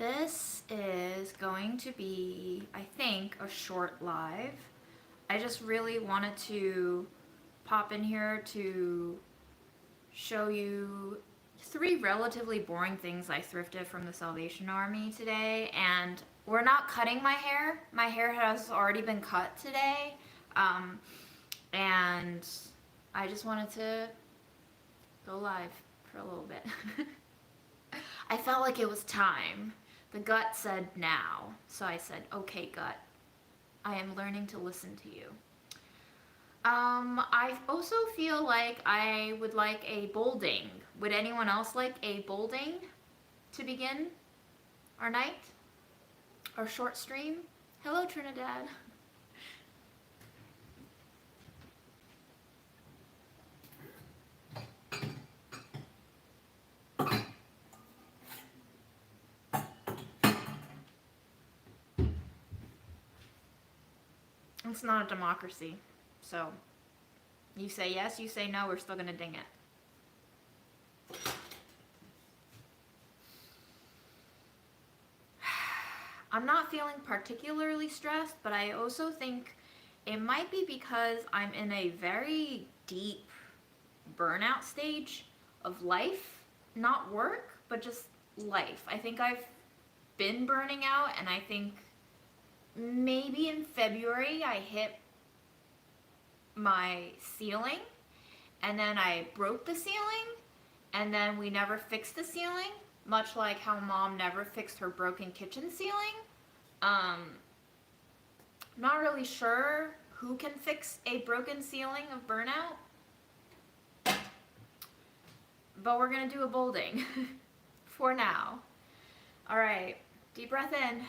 This is going to be, I think, a short live. I just really wanted to pop in here to show you 3 relatively boring things I thrifted from the Salvation Army today. And we're not cutting my hair. My hair has already been cut today. And I just wanted to go live for a little bit. I felt like it was time. The gut said now. So I said, okay, gut, I am learning to listen to you. I also feel like I would like a bolding. Would anyone else like a bolding to begin our night? Our short stream? Hello, Trinidad. It's not a democracy, so you say yes, you say no, we're still gonna ding it. I'm not feeling particularly stressed, but I also think it might be because I'm in a very deep burnout stage of life, not work, but just life. I think I've been burning out, and I think maybe in February I hit my ceiling, and then I broke the ceiling, and then we never fixed the ceiling, much like how Mom never fixed her broken kitchen ceiling. Not really sure who can fix a broken ceiling of burnout, but we're gonna do a bolding for now. All right, deep breath in.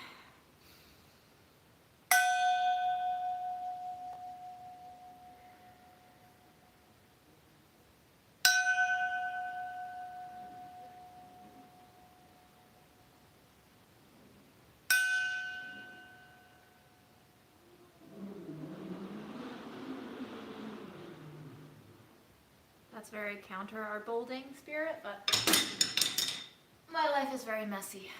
That's very counter our bolding spirit, but my life is very messy.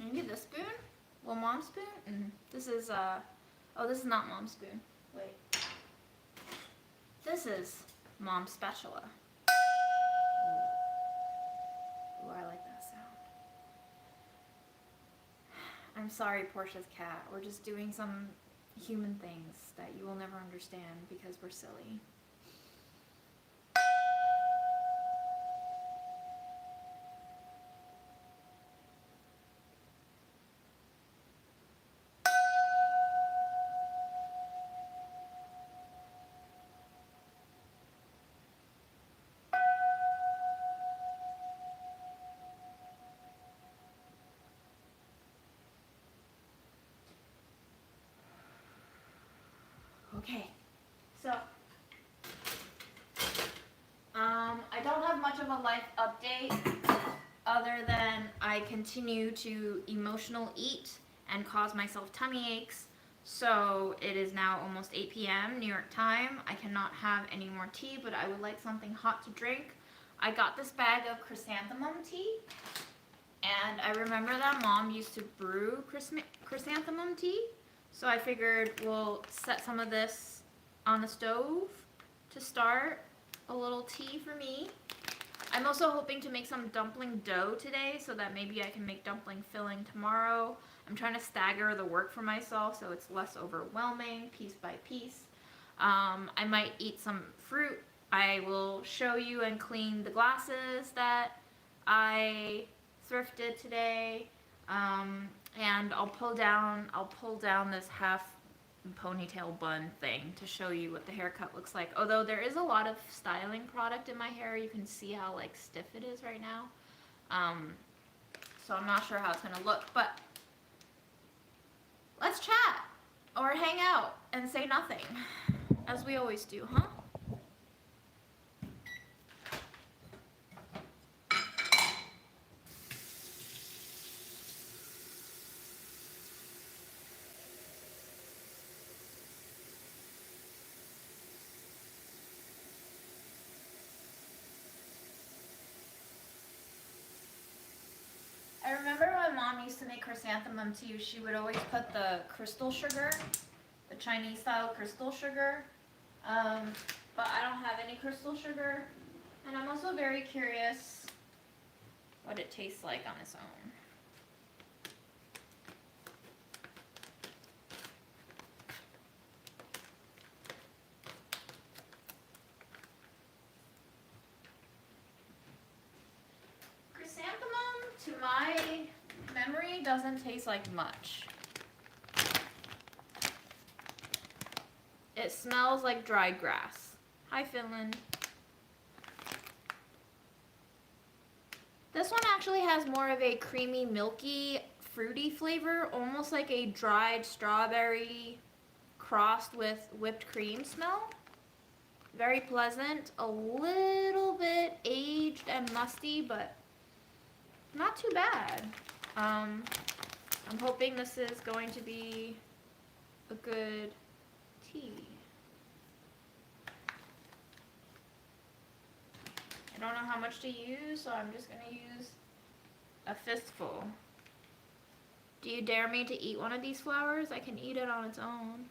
Maybe this spoon? Will Mom's spoon? This is, oh, this is not Mom's spoon. Wait. This is Mom's spatula. Ooh, I like that sound. I'm sorry, Portia's cat. We're just doing some human things that you will never understand because we're silly. Okay, so I don't have much of a life update other than I continue to emotional eat and cause myself tummy aches. So it is now almost 8 p.m. New York time. I cannot have any more tea, but I would like something hot to drink. I got this bag of chrysanthemum tea, and I remember that Mom used to brew chrysanthemum tea. So I figured we'll set some of this on the stove to start a little tea for me. I'm also hoping to make some dumpling dough today so that maybe I can make dumpling filling tomorrow. I'm trying to stagger the work for myself so it's less overwhelming, piece by piece. I might eat some fruit. I will show you and clean the glasses that I thrifted today. And I'll pull down this half ponytail bun thing to show you what the haircut looks like. Although there is a lot of styling product in my hair, you can see how like stiff it is right now. So I'm not sure how it's gonna look, but let's chat or hang out and say nothing, as we always do, huh? mom used to make chrysanthemum tea, she would always put the crystal sugar, the Chinese style crystal sugar. But I don't have any crystal sugar. And I'm also very curious what it tastes like on its own. Chrysanthemum, to my memory, doesn't taste like much. It smells like dried grass. Hi, Finland. This one actually has more of a creamy, milky, fruity flavor, almost like a dried strawberry crossed with whipped cream smell. Very pleasant, a little bit aged and musty, but not too bad. I'm hoping this is going to be a good tea. I don't know how much to use, so I'm just going to use a fistful. Do you dare me to eat one of these flowers? I can eat it on its own.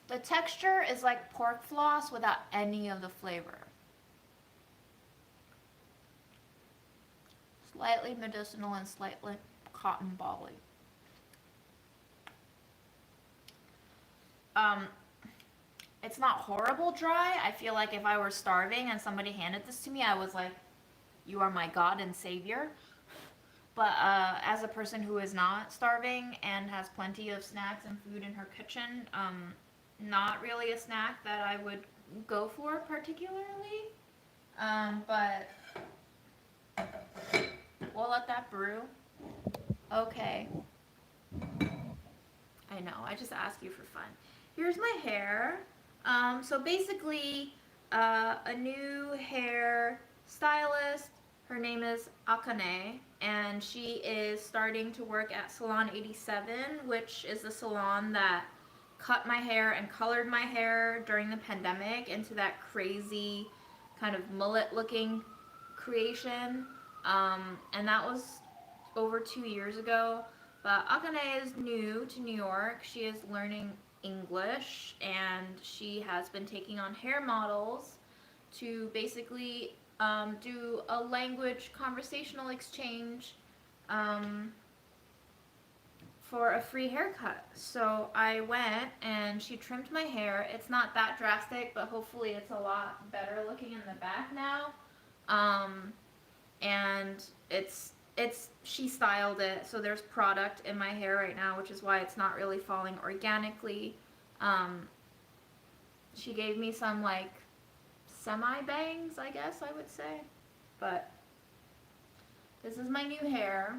The texture is like pork floss without any of the flavor. Slightly medicinal and slightly cotton bally. It's not horrible dry. I feel like if I were starving and somebody handed this to me, I was like, you are my God and Savior. But as a person who is not starving and has plenty of snacks and food in her kitchen, not really a snack that I would go for particularly. But we'll let that brew. Okay. I know, I just ask you for fun. Here's my hair. So basically, a new hair stylist. Her name is Akane, and she is starting to work at Salon 87, which is the salon that cut my hair and colored my hair during the pandemic into that crazy kind of mullet-looking creation. And that was over 2 years ago. But Akane is new to New York. She is learning English, and she has been taking on hair models to basically do a language conversational exchange for a free haircut. So I went and she trimmed my hair. It's not that drastic, but hopefully it's a lot better looking in the back now. And she styled it, so there's product in my hair right now, which is why it's not really falling organically. She gave me some like semi-bangs, I guess I would say. But this is my new hair.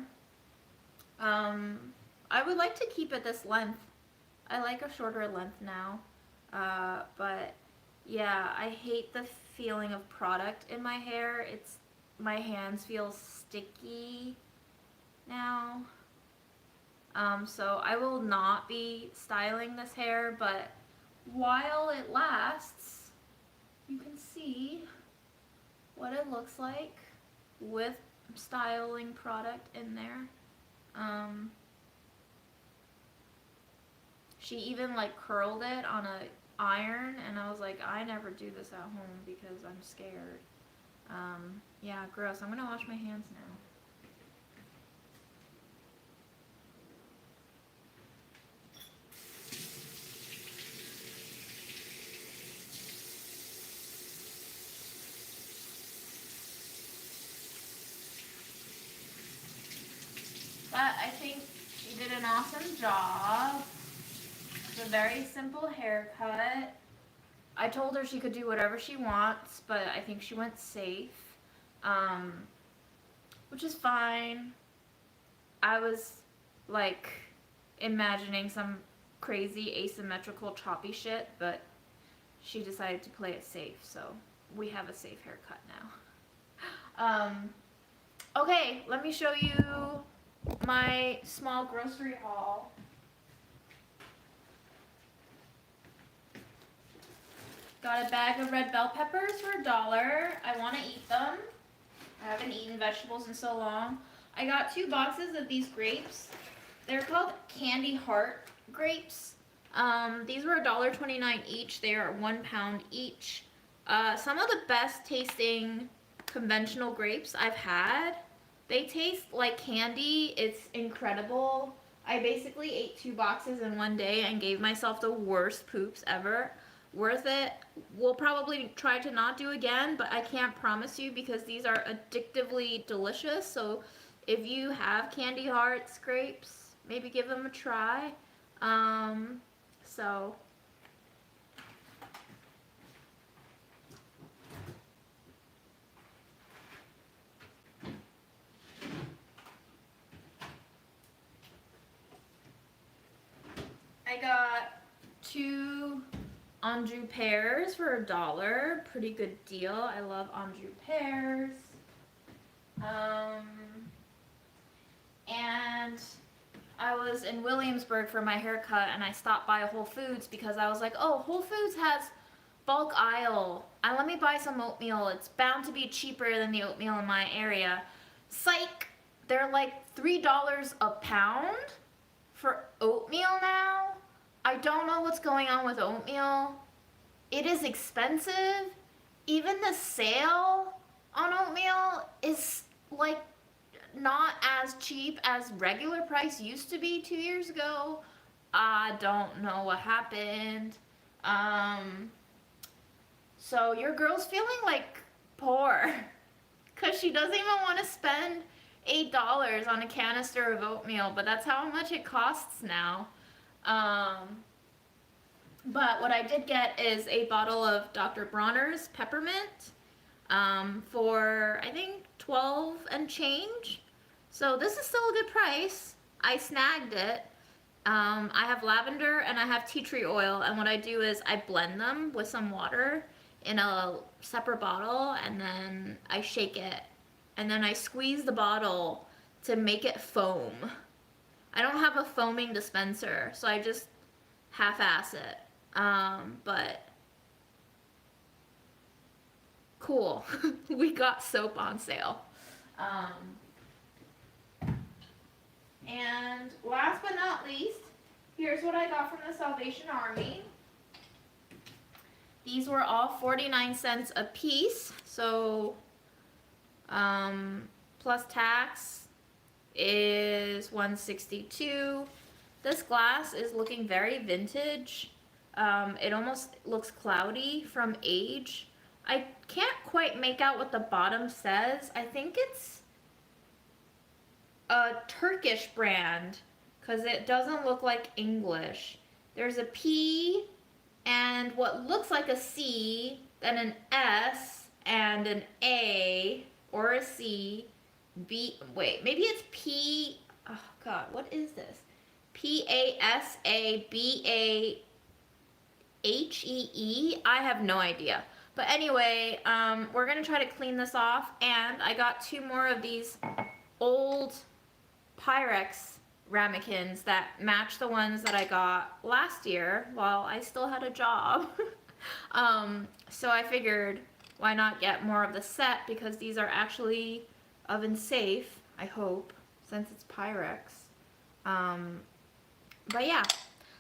I would like to keep it this length. I like a shorter length now. But yeah, I hate the feeling of product in my hair. My hands feel sticky now. So I will not be styling this hair, but while it lasts, you can see what it looks like with styling product in there. She even like curled it on a iron, and I was like, I never do this at home because I'm scared. Yeah, gross. I'm gonna wash my hands now. But I think she did an awesome job. It's a very simple haircut. I told her she could do whatever she wants, but I think she went safe, which is fine. I was like imagining some crazy asymmetrical choppy shit, but she decided to play it safe, so we have a safe haircut now. Okay, let me show you my small grocery haul. Got a bag of red bell peppers for $1. I want to eat them. I haven't eaten vegetables in so long. I got 2 boxes of these grapes. They're called Candy Heart grapes. These were $1.29 each. They are 1 pound each. Some of the best tasting conventional grapes I've had. They taste like candy. It's incredible. I basically ate 2 boxes in one day and gave myself the worst poops ever. Worth it. We'll probably try to not do again, but I can't promise you because these are addictively delicious. So if you have Candy Hearts grapes, maybe give them a try. So I got 2 Anjou pears for $1. Pretty good deal. I love Anjou pears. And I was in Williamsburg for my haircut and I stopped by Whole Foods because I was like, oh, Whole Foods has bulk aisle. Let me buy some oatmeal. It's bound to be cheaper than the oatmeal in my area. Psych! They're like $3 a pound for oatmeal now. I don't know what's going on with oatmeal. It is expensive. Even the sale on oatmeal is like not as cheap as regular price used to be 2 years ago. I don't know what happened. So your girl's feeling like poor because she doesn't even want to spend $8 on a canister of oatmeal, but that's how much it costs now. But what I did get is a bottle of Dr. Bronner's peppermint for I think 12 and change. So this is still a good price. I snagged it. I have lavender and I have tea tree oil, and what I do is I blend them with some water in a separate bottle and then I shake it and then I squeeze the bottle to make it foam. I don't have a foaming dispenser, so I just half-ass it. But cool. We got soap on sale. And last but not least, here's what I got from the Salvation Army. These were all 49 cents a piece, so plus tax is $1.62. This glass is looking very vintage. It almost looks cloudy from age. I can't quite make out what the bottom says. I think it's a Turkish brand because it doesn't look like English. There's a P and what looks like a C, then an S and an A or a C. B, wait, maybe it's P, oh God, what is this? P-A-S-A-B-A-H-E-E? I have no idea. But anyway, we're gonna try to clean this off, and I got 2 more of these old Pyrex ramekins that match the ones that I got last year while I still had a job. So I figured why not get more of the set, because these are actually oven safe, I hope, since it's Pyrex. But yeah,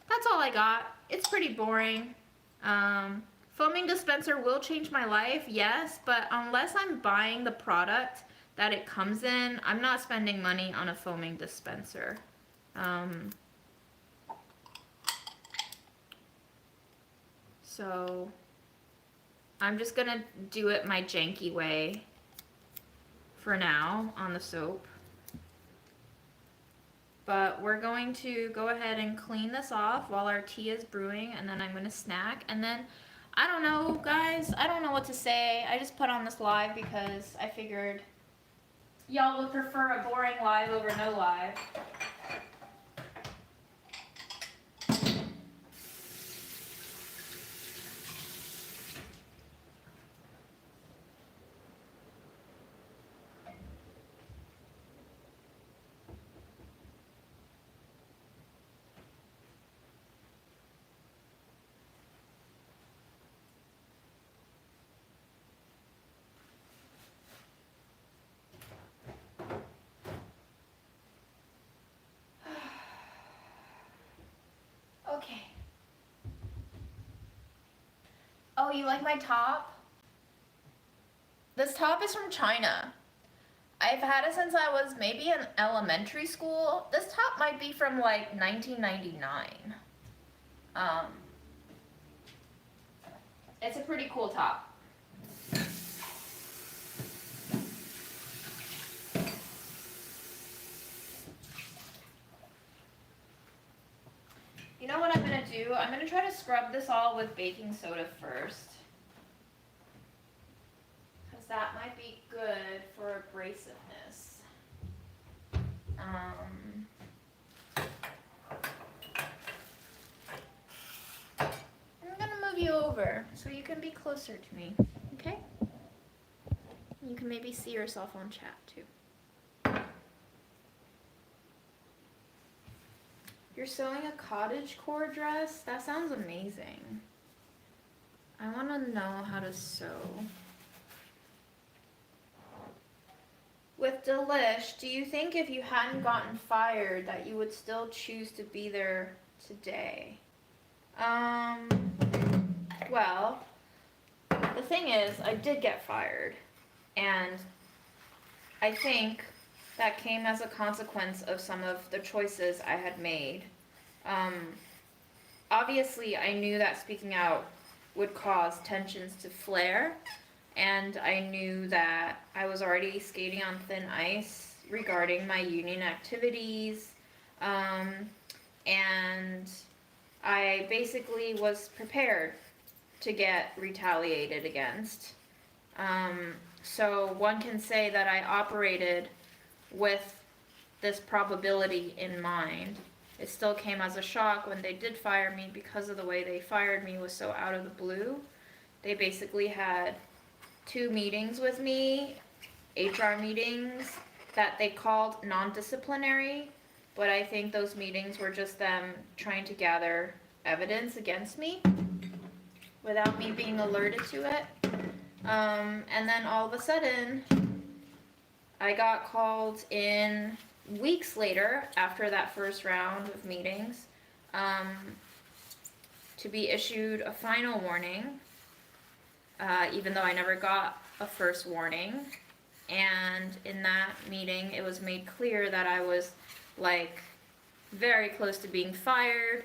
that's all I got. It's pretty boring. Foaming dispenser will change my life, yes, but unless I'm buying the product that it comes in, I'm not spending money on a foaming dispenser. So I'm just gonna do it my janky way for now on the soap. But we're going to go ahead and clean this off while our tea is brewing, and then I'm going to snack. And then, I don't know, guys. I don't know what to say. I just put on this live because I figured y'all would prefer a boring live over no live. Oh, you like my top? This top is from China. I've had it since I was maybe in elementary school. This top might be from like 1999. It's a pretty cool top. You know what I'm gonna do? I'm gonna try to scrub this all with baking soda first. Because that might be good for abrasiveness. I'm gonna move you over so you can be closer to me, okay? You can maybe see yourself on chat too. You're sewing a cottagecore dress? That sounds amazing. I want to know how to sew. With Delish, do you think if you hadn't gotten fired that you would still choose to be there today? Well, the thing is, I did get fired, and I think that came as a consequence of some of the choices I had made. Obviously, I knew that speaking out would cause tensions to flare, and I knew that I was already skating on thin ice regarding my union activities, and I basically was prepared to get retaliated against. So one can say that I operated with this probability in mind. It still came as a shock when they did fire me because of the way they fired me was so out of the blue. They basically had 2 meetings with me, HR meetings, that they called non-disciplinary, but I think those meetings were just them trying to gather evidence against me without me being alerted to it. And then all of a sudden, I got called in weeks later, after that first round of meetings, to be issued a final warning, even though I never got a first warning. And in that meeting, it was made clear that I was, like, very close to being fired.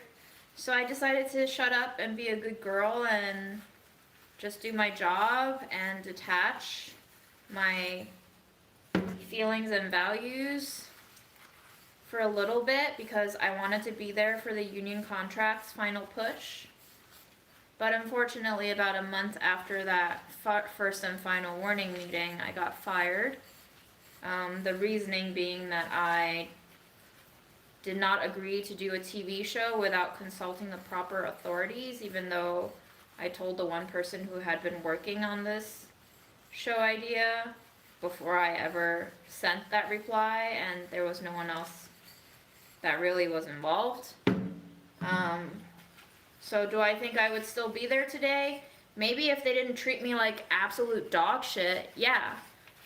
So I decided to shut up and be a good girl and just do my job and detach my feelings and values for a little bit because I wanted to be there for the union contract's final push. But unfortunately, about a month after that first and final warning meeting, I got fired. The reasoning being that I did not agree to do a TV show without consulting the proper authorities, even though I told the one person who had been working on this show idea before I ever sent that reply, and there was no one else that really was involved. So do I think I would still be there today? Maybe if they didn't treat me like absolute dog shit, yeah.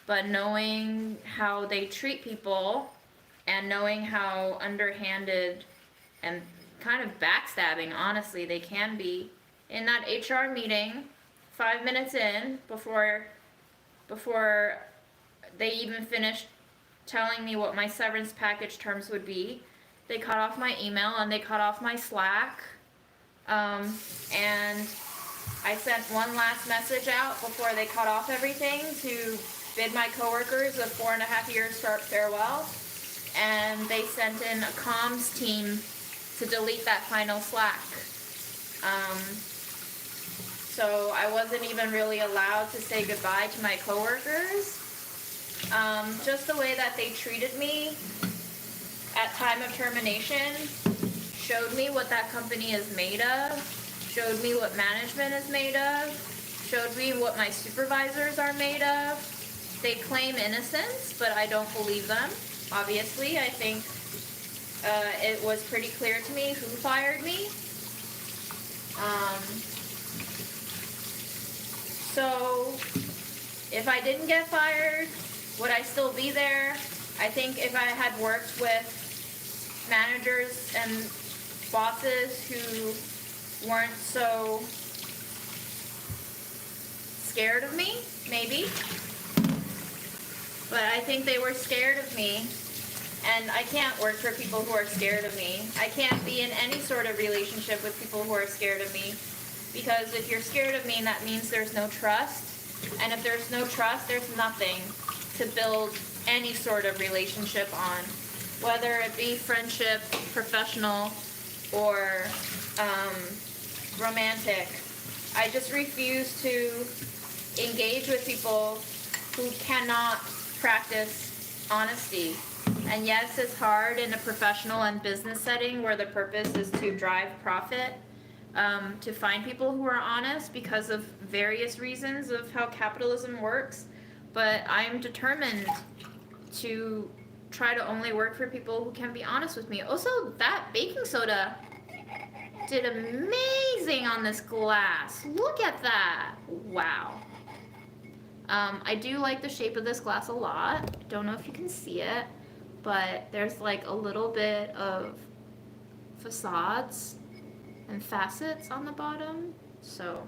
But knowing how they treat people and knowing how underhanded and kind of backstabbing, honestly, they can be. In that HR meeting, 5 minutes in, before they even finished telling me what my severance package terms would be, they cut off my email and they cut off my Slack. And I sent one last message out before they cut off everything to bid my coworkers a 4.5 years farewell. And they sent in a comms team to delete that final Slack. So I wasn't even really allowed to say goodbye to my coworkers. Just the way that they treated me at time of termination showed me what that company is made of, showed me what management is made of, showed me what my supervisors are made of. They claim innocence, but I don't believe them. Obviously, I think it was pretty clear to me who fired me. So if I didn't get fired, would I still be there? I think if I had worked with managers and bosses who weren't so scared of me, maybe. But I think they were scared of me. And I can't work for people who are scared of me. I can't be in any sort of relationship with people who are scared of me. Because if you're scared of me, that means there's no trust. And if there's no trust, there's nothing to build any sort of relationship on. Whether it be friendship, professional, or romantic. I just refuse to engage with people who cannot practice honesty. And yes, it's hard in a professional and business setting where the purpose is to drive profit, to find people who are honest because of various reasons of how capitalism works. But I'm determined to try to only work for people who can be honest with me. Also, that baking soda did amazing on this glass. Look at that. Wow. I do like the shape of this glass a lot. I don't know if you can see it, but there's like a little bit of facades and facets on the bottom. So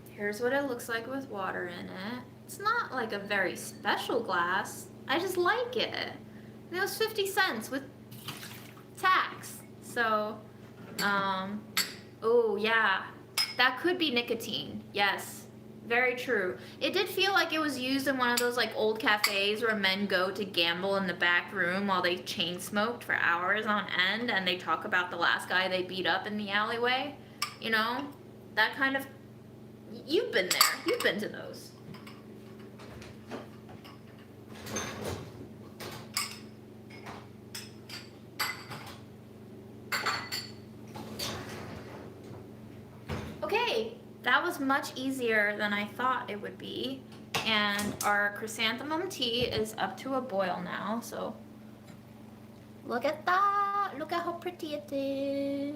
here's what it looks like with water in it. It's not like a very special glass. I just like it. And it was 50 cents with tax. So, oh yeah, that could be nicotine. Yes, very true. It did feel like it was used in one of those like old cafes where men go to gamble in the back room while they chain smoked for hours on end, and they talk about the last guy they beat up in the alleyway. You know, that kind of, you've been there. You've been to those. Okay, that was much easier than I thought it would be. And our chrysanthemum tea is up to a boil now, so look at that. Look at how pretty it is.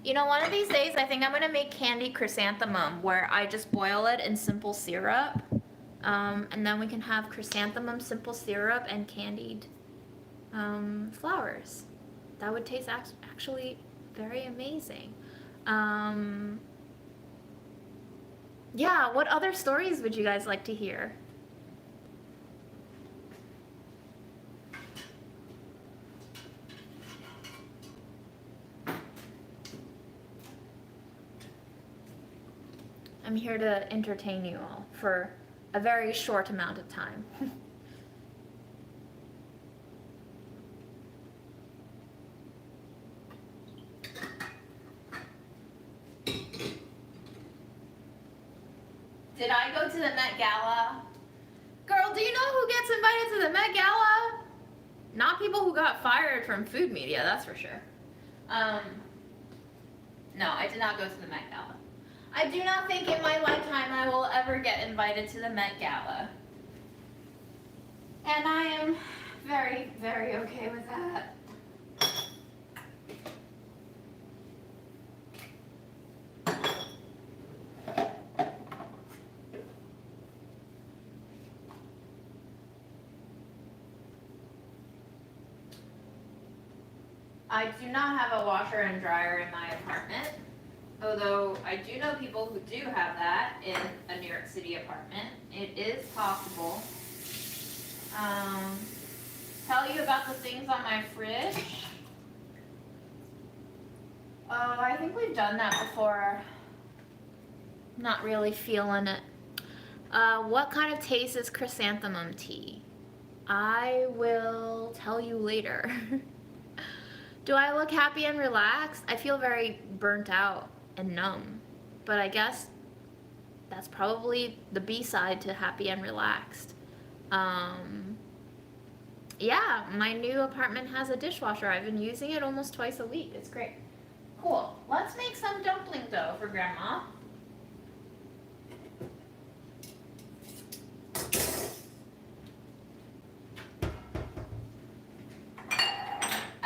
You know, one of these days I think I'm gonna make candied chrysanthemum where I just boil it in simple syrup. And then we can have chrysanthemum simple syrup and candied flowers. That would taste actually very amazing. Yeah, what other stories would you guys like to hear? I'm here to entertain you all for a very short amount of time. Did I go to the Met Gala? Girl, do you know who gets invited to the Met Gala? Not people who got fired from food media, that's for sure. No, I did not go to the Met Gala. I do not think in my lifetime I will ever get invited to the Met Gala. And I am very, very okay with that. I do not have a washer and dryer in my apartment, although I do know people who do have that in a New York City apartment. It is possible. Tell you about the things on my fridge. Oh, I think we've done that before. Not really feeling it. What kind of taste is chrysanthemum tea? I will tell you later. Do I look happy and relaxed? I feel very burnt out and numb, but I guess that's probably the B-side to happy and relaxed. Yeah, my new apartment has a dishwasher. I've been using it almost twice a week. It's great. Cool. Let's make some dumpling dough for Grandma.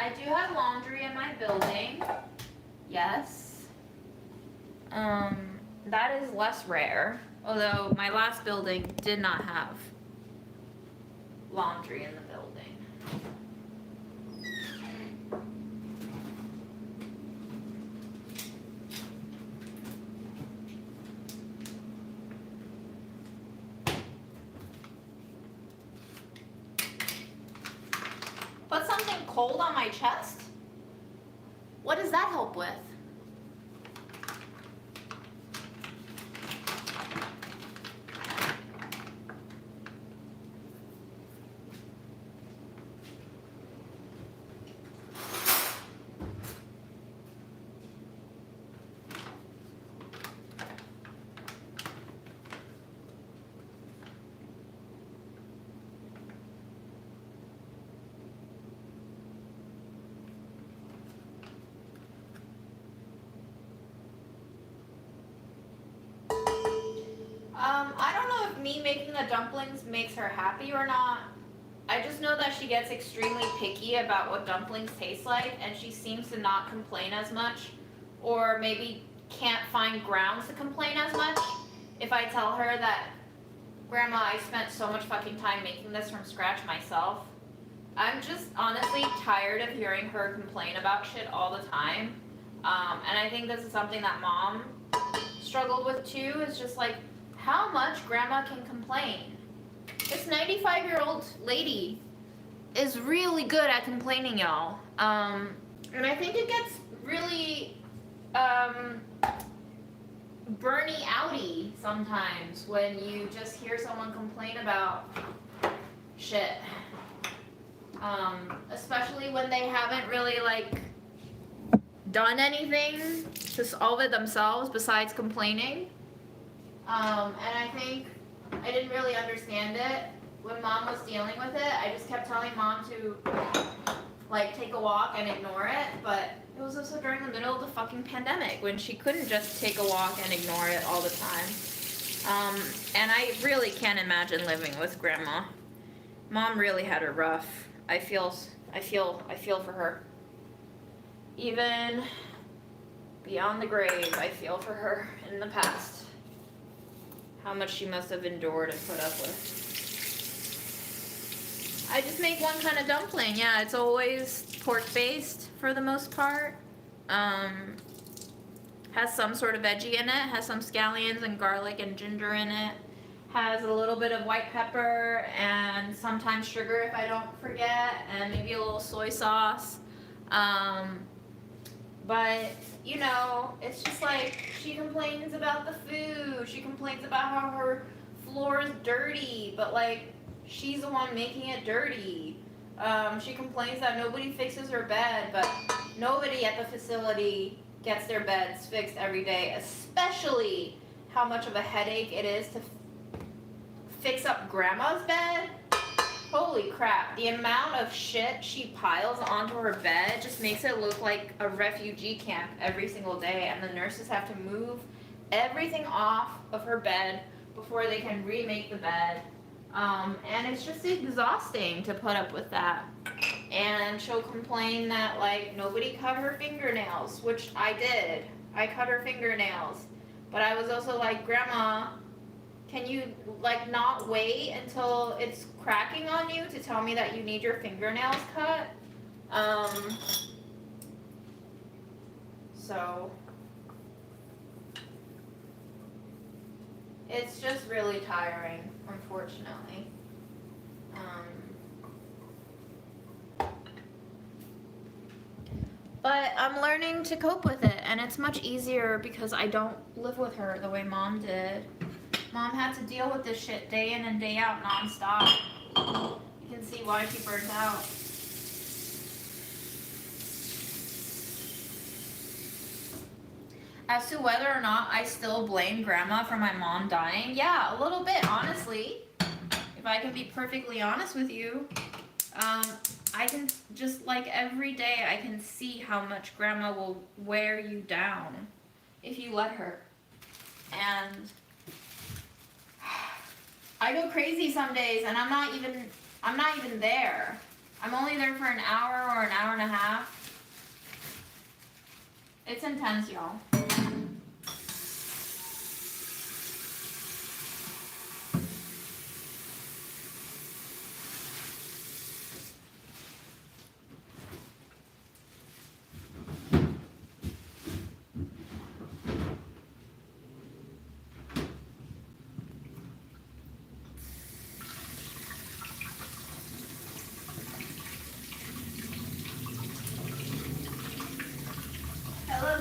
I do have laundry in my building. Yes. That is less rare, although my last building did not have laundry in the building. cold on my chest? What does that help with? I don't know if me making the dumplings makes her happy or not. I just know that she gets extremely picky about what dumplings taste like, and she seems to not complain as much, or maybe can't find grounds to complain as much if I tell her that, Grandma, I spent so much fucking time making this from scratch myself. I'm just honestly tired of hearing her complain about shit all the time. And I think this is something that Mom struggled with too, is just like, how much Grandma can complain? This 95-year-old lady is really good at complaining, y'all. And I think it gets really Bernie outy sometimes when you just hear someone complain about shit. Especially when they haven't really like done anything to solve it themselves besides complaining. And I think I didn't really understand it when Mom was dealing with it. I just kept telling Mom to like take a walk and ignore it, but it was also during the middle of the fucking pandemic when she couldn't just take a walk and ignore it all the time. And I really can't imagine living with Grandma. Mom really had her rough. I feel for her. Even beyond the grave, I feel for her in the past. How much she must have endured and put up with. I just make one kind of dumpling. Yeah, it's always pork-based for the most part. Has some sort of veggie in it. Has some scallions and garlic and ginger in it. Has a little bit of white pepper and sometimes sugar if I don't forget, and maybe a little soy sauce. But, you know, it's just like, she complains about the food, she complains about how her floor is dirty, but like, she's the one making it dirty. She complains that nobody fixes her bed, but nobody at the facility gets their beds fixed every day, especially how much of a headache it is to fix up Grandma's bed. Holy crap, the amount of shit she piles onto her bed just makes it look like a refugee camp every single day, and the nurses have to move everything off of her bed before they can remake the bed. And it's just exhausting to put up with that. And she'll complain that like nobody cut her fingernails, which I did. I cut her fingernails. But I was also like, Grandma, can you like not wait until it's cracking on you to tell me that you need your fingernails cut? So it's just really tiring, unfortunately. But I'm learning to cope with it, and it's much easier because I don't live with her the way Mom did. Mom had to deal with this shit day in and day out nonstop. You can see why she burned out. As to whether or not I still blame Grandma for my mom dying, yeah, a little bit, honestly. If I can be perfectly honest with you, I can just like every day I can see how much Grandma will wear you down if you let her. And I go crazy some days, and I'm not even there. I'm only there for an hour or an hour and a half. It's intense, y'all.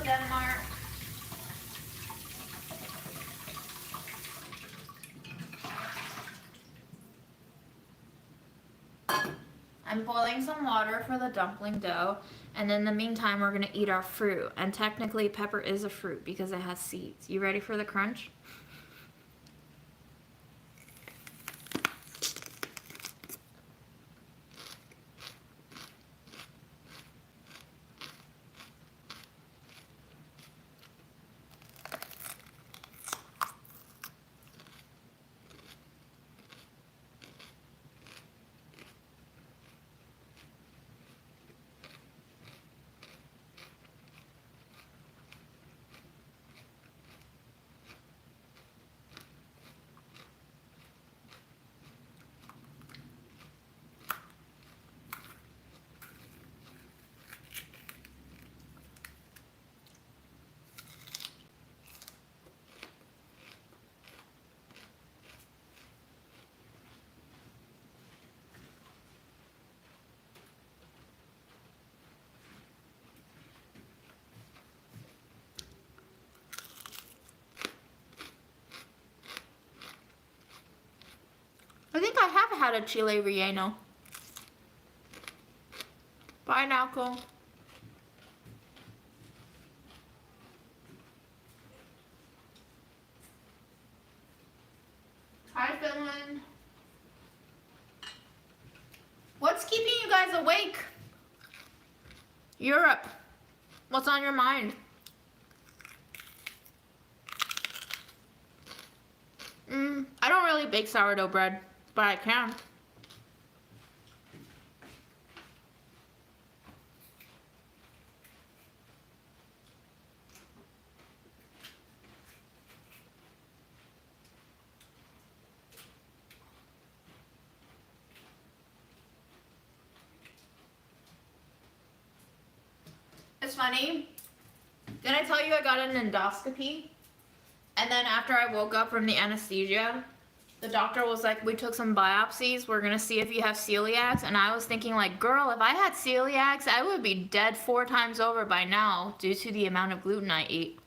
Denmark. I'm boiling some water for the dumpling dough, and in the meantime we're gonna eat our fruit. And technically pepper is a fruit because it has seeds. You ready for the crunch? I think I have had a chile relleno. Pineapple. Hi, Finland. What's keeping you guys awake? Europe. What's on your mind? I don't really bake sourdough bread, but I can. It's funny. Did I tell you I got an endoscopy? And then after I woke up from the anesthesia, the doctor was like, we took some biopsies. We're gonna see if you have celiacs. And I was thinking like, girl, if I had celiacs, I would be dead 4 times over by now due to the amount of gluten I eat.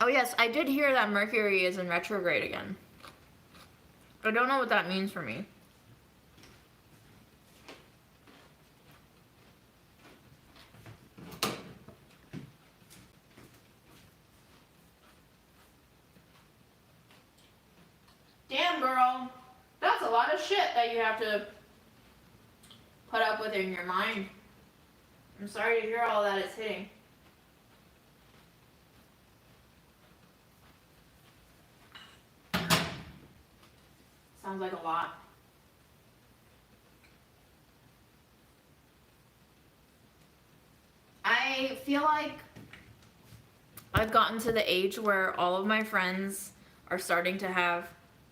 Oh yes, I did hear that Mercury is in retrograde again. I don't know what that means for me. Damn, girl. That's a lot of shit that you have to put up with in your mind. I'm sorry to hear all that it's hitting. Sounds like a lot. I feel like I've gotten to the age where all of my friends are starting to have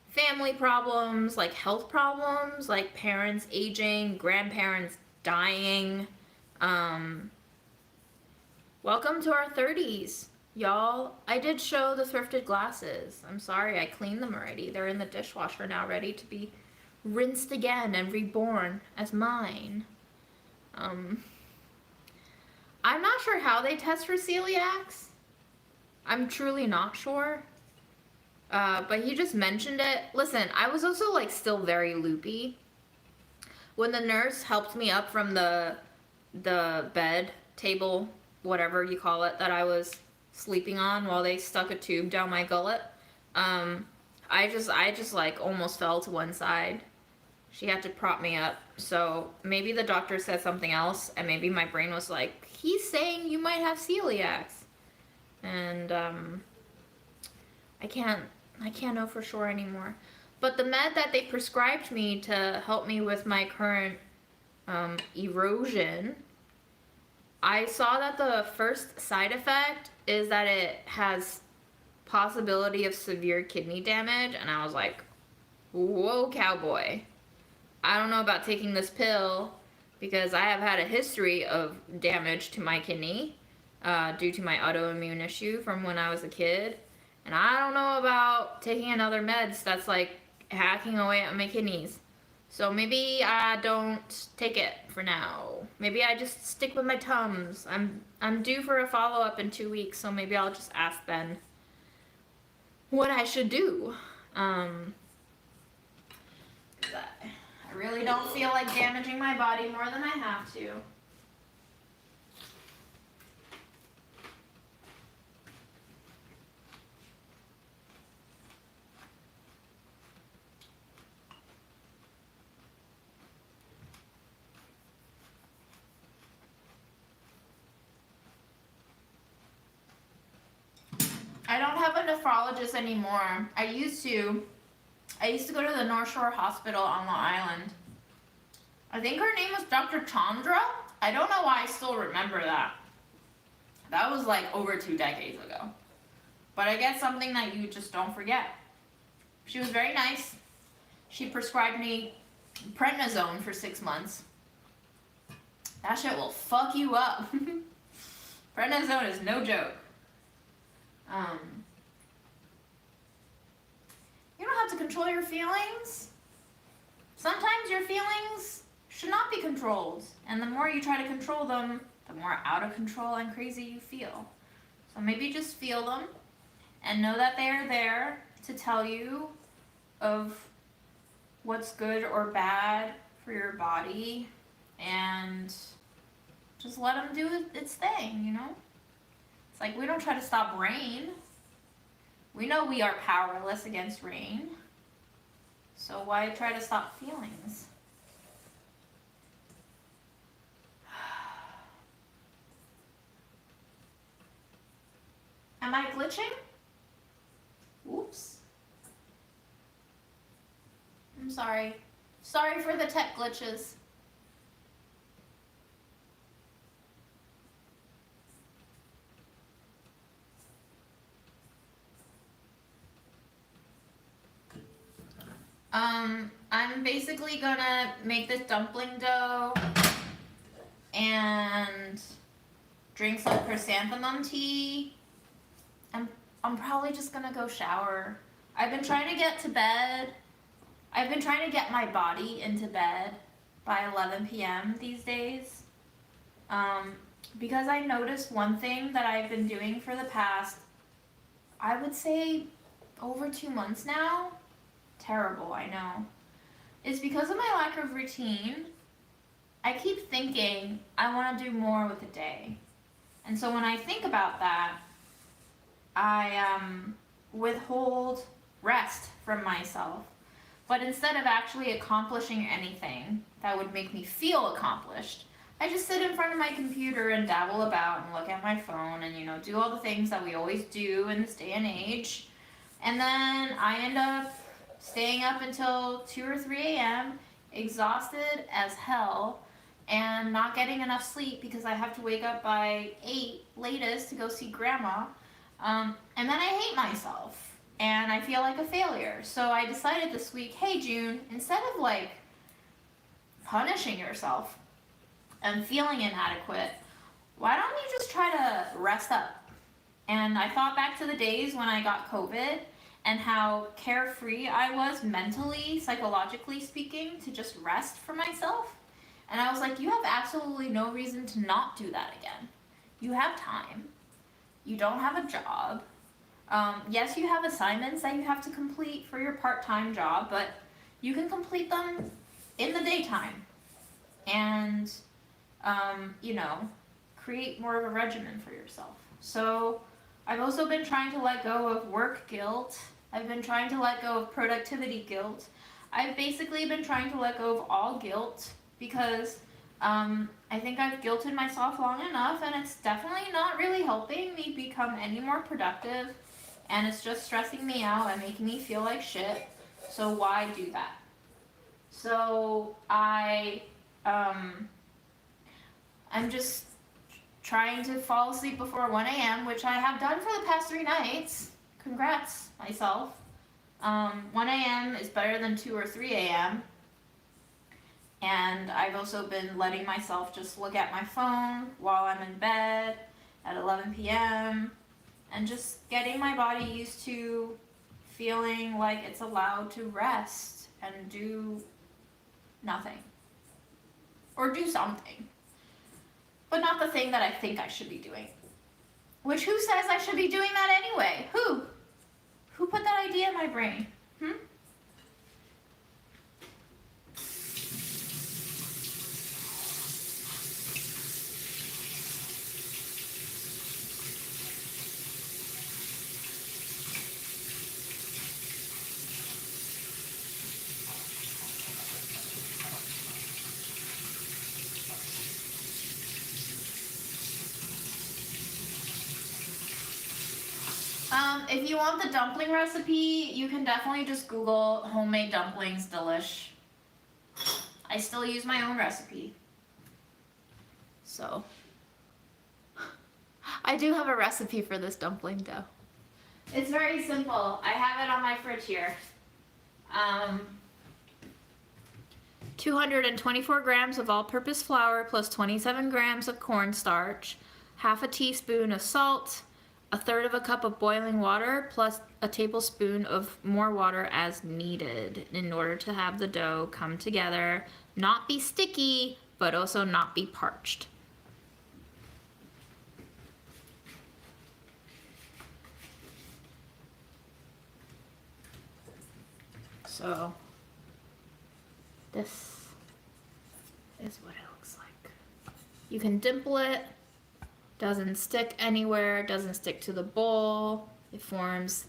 family problems, like health problems, like parents aging, grandparents dying. Welcome to our 30s, y'all. I did show the thrifted glasses. I'm sorry, I cleaned them already. They're in the dishwasher now, ready to be rinsed again and reborn as mine. I'm not sure how they test for celiacs. I'm truly not sure. But he just mentioned it. Listen, I was also like still very loopy. When the nurse helped me up from the bed, table, whatever you call it, that I was sleeping on while they stuck a tube down my gullet, I just like almost fell to one side. She had to prop me up. So maybe the doctor said something else, and maybe my brain was like, he's saying you might have celiacs. And I can't know for sure anymore. But the med that they prescribed me to help me with my current erosion, I saw that the first side effect is that it has possibility of severe kidney damage, and I was like, whoa, cowboy. I don't know about taking this pill because I have had a history of damage to my kidney due to my autoimmune issue from when I was a kid. And I don't know about taking another meds that's like hacking away at my kidneys. So maybe I don't take it for now. Maybe I just stick with my Tums. I'm due for a follow-up in 2 weeks, so maybe I'll just ask then what I should do. I really don't feel like damaging my body more than I have to. I don't have a nephrologist anymore. I used to go to the North Shore Hospital on Long Island. I think her name was Dr. Chandra. I don't know why I still remember that. That was like over 2 decades ago. But I guess something that you just don't forget. She was very nice. She prescribed me prednisone for 6 months. That shit will fuck you up. Prednisone is no joke. You don't have to control your feelings. Sometimes your feelings should not be controlled. And the more you try to control them, the more out of control and crazy you feel. So maybe just feel them and know that they are there to tell you of what's good or bad for your body, and just let them do its thing, you know? It's like we don't try to stop rain. We know we are powerless against rain. So why try to stop feelings? Am I glitching? Oops. I'm sorry. Sorry for the tech glitches. I'm basically gonna make this dumpling dough and drink some chrysanthemum tea. I'm probably just gonna go shower. I've been trying to get to bed. I've been trying to get my body into bed by 11 p.m. these days. Because I noticed one thing that I've been doing for the past, I would say, over 2 months now. Terrible, I know. It's because of my lack of routine. I keep thinking I want to do more with the day. And so when I think about that, I withhold rest from myself. But instead of actually accomplishing anything that would make me feel accomplished, I just sit in front of my computer and dabble about and look at my phone and, you know, do all the things that we always do in this day and age. And then I end up staying up until 2 or 3 a.m., exhausted as hell, and not getting enough sleep because I have to wake up by 8 latest to go see grandma. And then I hate myself, and I feel like a failure. So I decided this week, hey June, instead of like punishing yourself and feeling inadequate, why don't you just try to rest up? And I thought back to the days when I got COVID and how carefree I was mentally, psychologically speaking, to just rest for myself. And I was like, you have absolutely no reason to not do that again. You have time. You don't have a job. Yes, you have assignments that you have to complete for your part-time job, but you can complete them in the daytime. And, you know, create more of a regimen for yourself. So I've also been trying to let go of work guilt. I've been trying to let go of productivity guilt. I've basically been trying to let go of all guilt because I think I've guilted myself long enough, and it's definitely not really helping me become any more productive, and it's just stressing me out and making me feel like shit. So why do that? So I'm just trying to fall asleep before 1 a.m., which I have done for the past 3 nights. Congrats, myself. 1 a.m. is better than 2 or 3 a.m. And I've also been letting myself just look at my phone while I'm in bed at 11 p.m. and just getting my body used to feeling like it's allowed to rest and do nothing. Or do something. But not the thing that I think I should be doing. Which, who says I should be doing that anyway? Who? Who put that idea in my brain? If you want the dumpling recipe, you can definitely just Google homemade dumplings delish. I still use my own recipe. So, I do have a recipe for this dumpling dough. It's very simple. I have it on my fridge here. 224 grams of all-purpose flour plus 27 grams of cornstarch, half a teaspoon of salt, a third of a cup of boiling water plus a tablespoon of more water as needed in order to have the dough come together, not be sticky, but also not be parched. So this is what it looks like. You can dimple it. Doesn't stick anywhere, doesn't stick to the bowl. It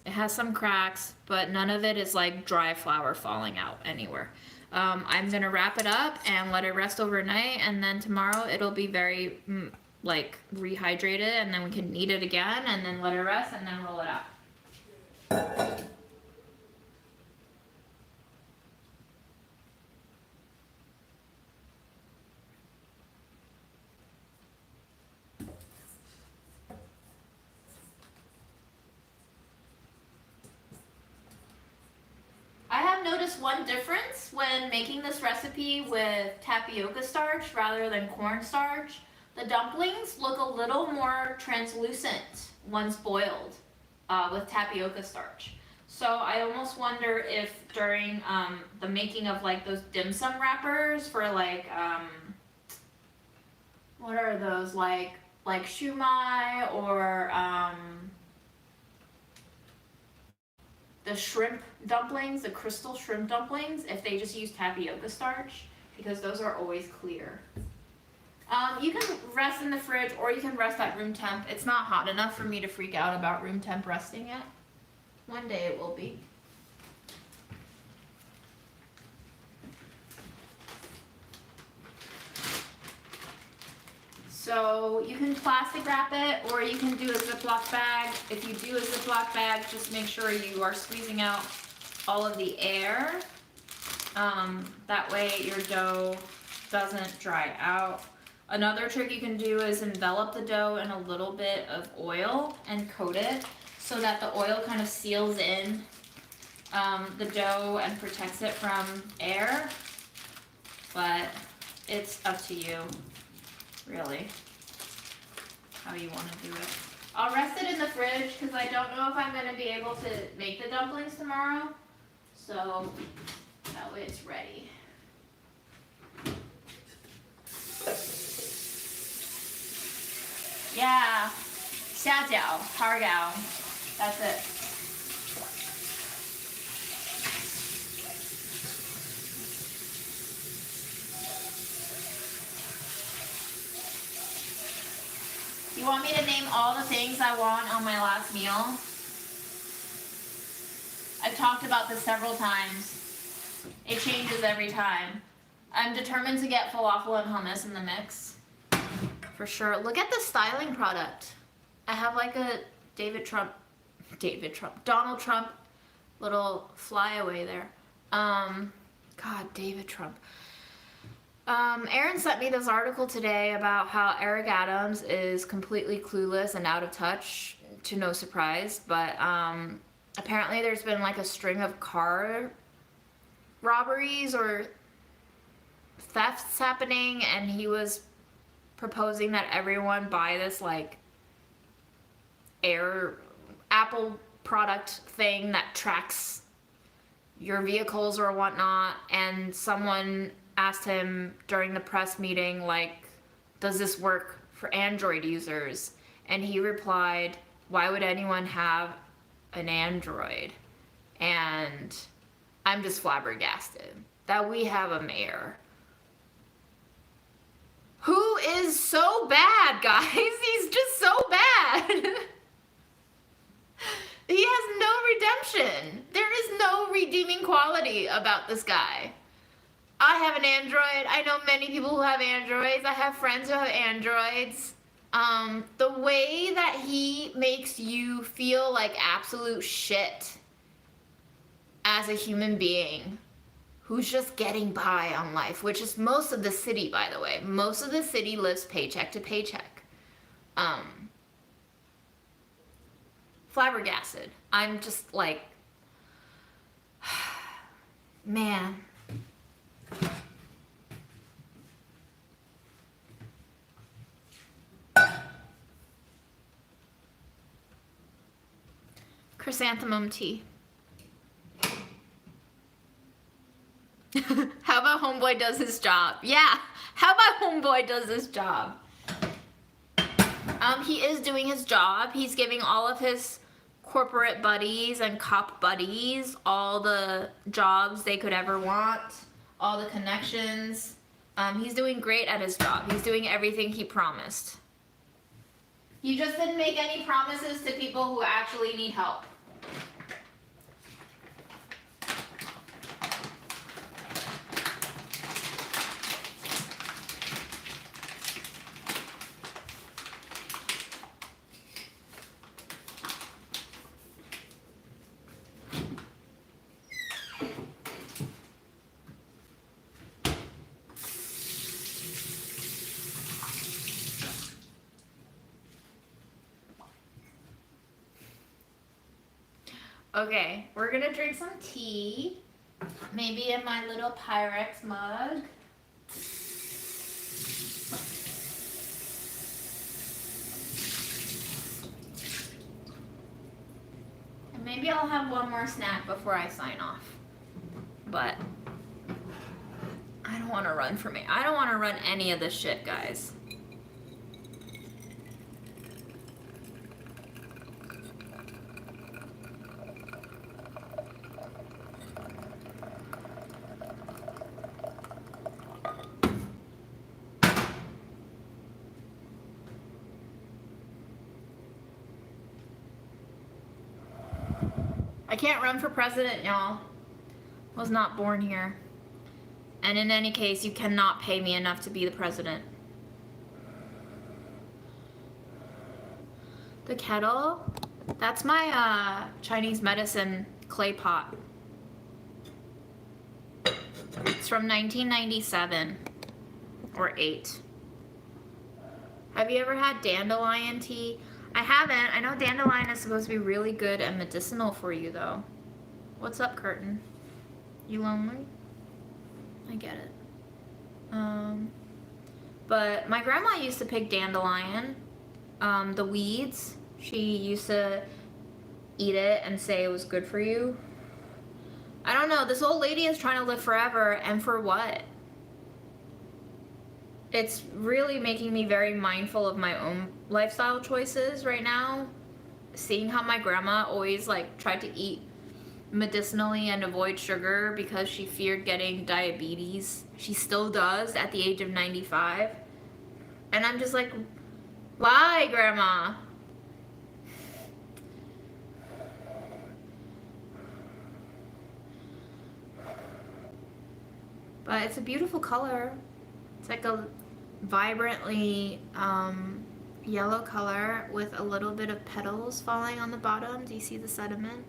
has some cracks, but none of it is like dry flour falling out anywhere. I'm gonna wrap it up and let it rest overnight, and then tomorrow it'll be very like rehydrated, and then we can knead it again and then let it rest and then roll it out. I have noticed one difference when making this recipe with tapioca starch rather than cornstarch. The dumplings look a little more translucent once boiled with tapioca starch. So I almost wonder if during the making of like those dim sum wrappers for like, what are those, like shumai or the shrimp dumplings, the crystal shrimp dumplings, if they just use tapioca starch, because those are always clear. You can rest in the fridge or you can rest at room temp. It's not hot enough for me to freak out about room temp resting yet. One day it will be. So you can plastic wrap it or you can do a Ziploc bag. If you do a Ziploc bag, just make sure you are squeezing out all of the air. That way your dough doesn't dry out. Another trick you can do is envelop the dough in a little bit of oil and coat it so that the oil kind of seals in the dough and protects it from air. But it's up to you, really, how you want to do it. I'll rest it in the fridge because I don't know if I'm going to be able to make the dumplings tomorrow. So that way it's ready. Yeah, 虾饺, har gao. That's it. You want me to name all the things I want on my last meal? I've talked about this several times. It changes every time. I'm determined to get falafel and hummus in the mix. For sure. Look at the styling product. I have like a Donald Trump little flyaway there. God, David Trump. Aaron sent me this article today about how Eric Adams is completely clueless and out of touch, to no surprise, but apparently there's been like a string of car robberies or thefts happening, and he was proposing that everyone buy this like Apple product thing that tracks your vehicles or whatnot, and someone asked him during the press meeting, like, does this work for Android users? And he replied, why would anyone have an Android? And I'm just flabbergasted that we have a mayor who is so bad, guys. He's just so bad. He has no redemption. There is no redeeming quality about this guy. I have an Android. I know many people who have Androids. I have friends who have Androids. The way that he makes you feel like absolute shit as a human being who's just getting by on life, which is most of the city, by the way. Most of the city lives paycheck to paycheck. Flabbergasted. I'm just like, man. Chrysanthemum tea. How about Homeboy does his job? Yeah, how about Homeboy does his job? He is doing his job. He's giving all of his corporate buddies and cop buddies all the jobs they could ever want, all the connections. He's doing great at his job. He's doing everything he promised. He just didn't make any promises to people who actually need help. Okay, we're gonna drink some tea, maybe in my little Pyrex mug. And maybe I'll have one more snack before I sign off. But I don't wanna run for me. I don't wanna run any of this shit, guys. I can't run for president, y'all. Was not born here. And in any case, you cannot pay me enough to be the president. The kettle? That's my Chinese medicine clay pot. It's from 1997 or 8. Have you ever had dandelion tea? I haven't. I know dandelion is supposed to be really good and medicinal for you, though. What's up, Curtin? You lonely? I get it. But my grandma used to pick dandelion, the weeds. She used to eat it and say it was good for you. I don't know. This old lady is trying to live forever, and for what? It's really making me very mindful of my own lifestyle choices right now. Seeing how my grandma always like tried to eat medicinally and avoid sugar because she feared getting diabetes. She still does at the age of 95. And I'm just like, why, Grandma? But it's a beautiful color. It's like a vibrantly yellow color with a little bit of petals falling on the bottom. Do you see the sediment?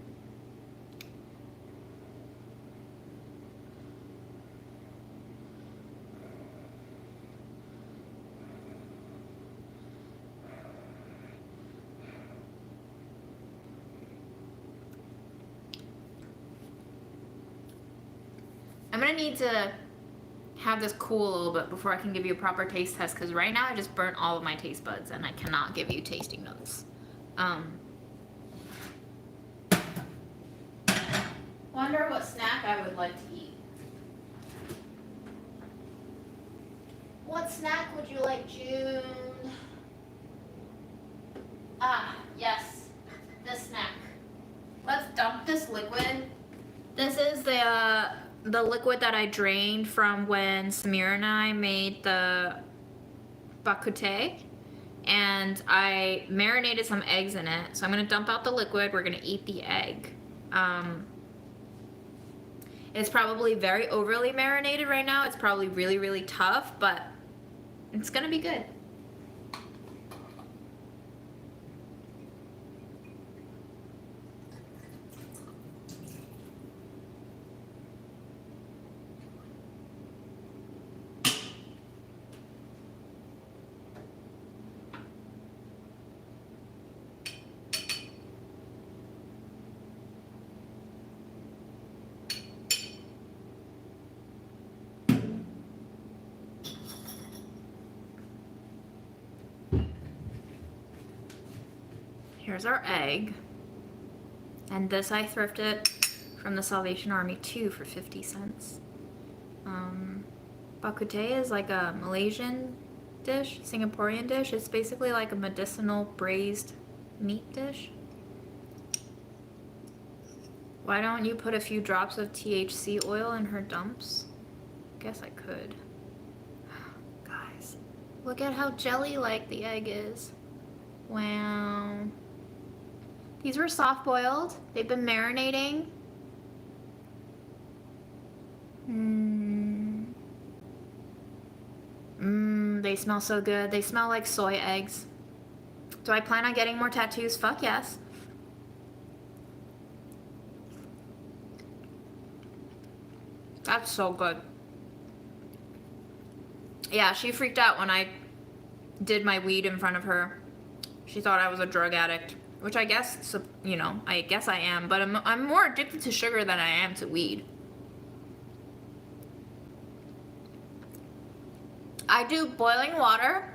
I'm gonna need to have this cool a little bit before I can give you a proper taste test, because right now I just burnt all of my taste buds and I cannot give you tasting notes. Wonder what snack I would like to eat. What snack would you like, June? Ah, yes, this snack. Let's dump this liquid. This is the liquid that I drained from when Samir and I made the bakute, and I marinated some eggs in it. So I'm gonna dump out the liquid. We're gonna eat the egg. It's probably very overly marinated right now. It's probably really, really tough, but it's gonna be good. Here's our egg. And this I thrifted from the Salvation Army too for 50 cents. Bakute is like a Malaysian dish, Singaporean dish. It's basically like a medicinal braised meat dish. Why don't you put a few drops of THC oil in her dumps? Guess I could. Guys, look at how jelly-like the egg is. Wow. These were soft boiled. They've been marinating. They smell so good. They smell like soy eggs. Do I plan on getting more tattoos? Fuck yes. That's so good. Yeah, she freaked out when I did my weed in front of her. She thought I was a drug addict, which I guess, you know, I guess I am, but I'm more addicted to sugar than I am to weed. I do boiling water,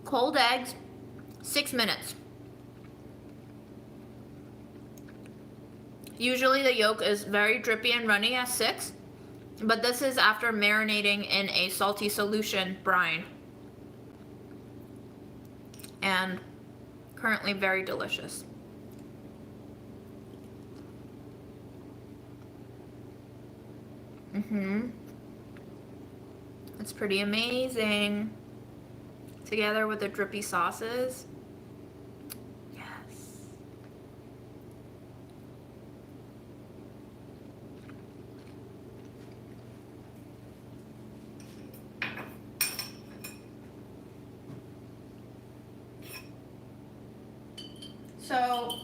cold eggs, 6 minutes. Usually the yolk is very drippy and runny at 6, but this is after marinating in a salty solution brine. And currently very delicious. It's pretty amazing. Together with the drippy sauces. Yes. So,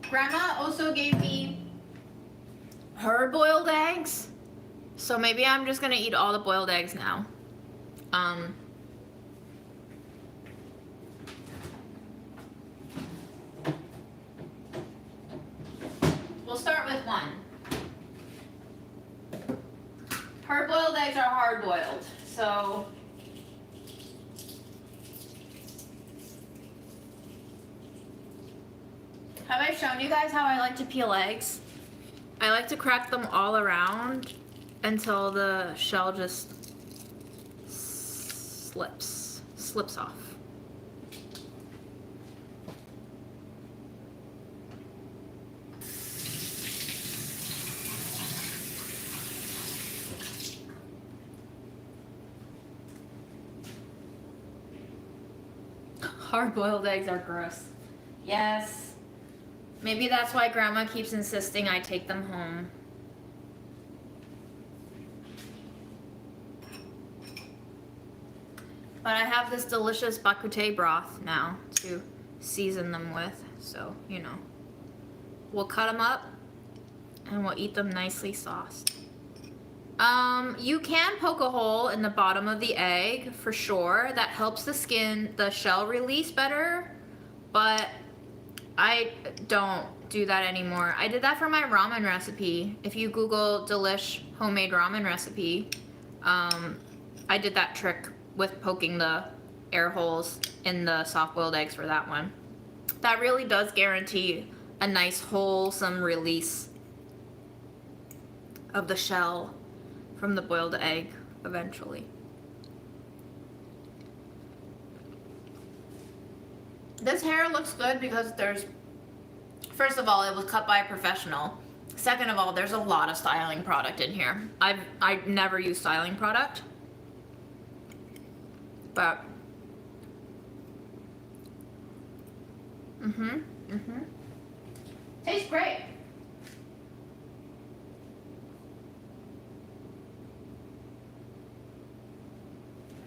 Grandma also gave me her boiled eggs. So maybe I'm just gonna eat all the boiled eggs now. We'll start with one. Her boiled eggs are hard boiled, so have I shown you guys how I like to peel eggs? I like to crack them all around until the shell just slips off. Hard-boiled eggs are gross. Yes. Maybe that's why Grandma keeps insisting I take them home. But I have this delicious bakute broth now to season them with, so, you know. We'll cut them up and we'll eat them nicely sauced. You can poke a hole in the bottom of the egg for sure. That helps the shell release better, but I don't do that anymore. I did that for my ramen recipe. If you Google delish homemade ramen recipe, I did that trick with poking the air holes in the soft-boiled eggs for that one. That really does guarantee a nice wholesome release of the shell from the boiled egg eventually. This hair looks good because first of all, it was cut by a professional. Second of all, there's a lot of styling product in here. I never use styling product, but tastes great.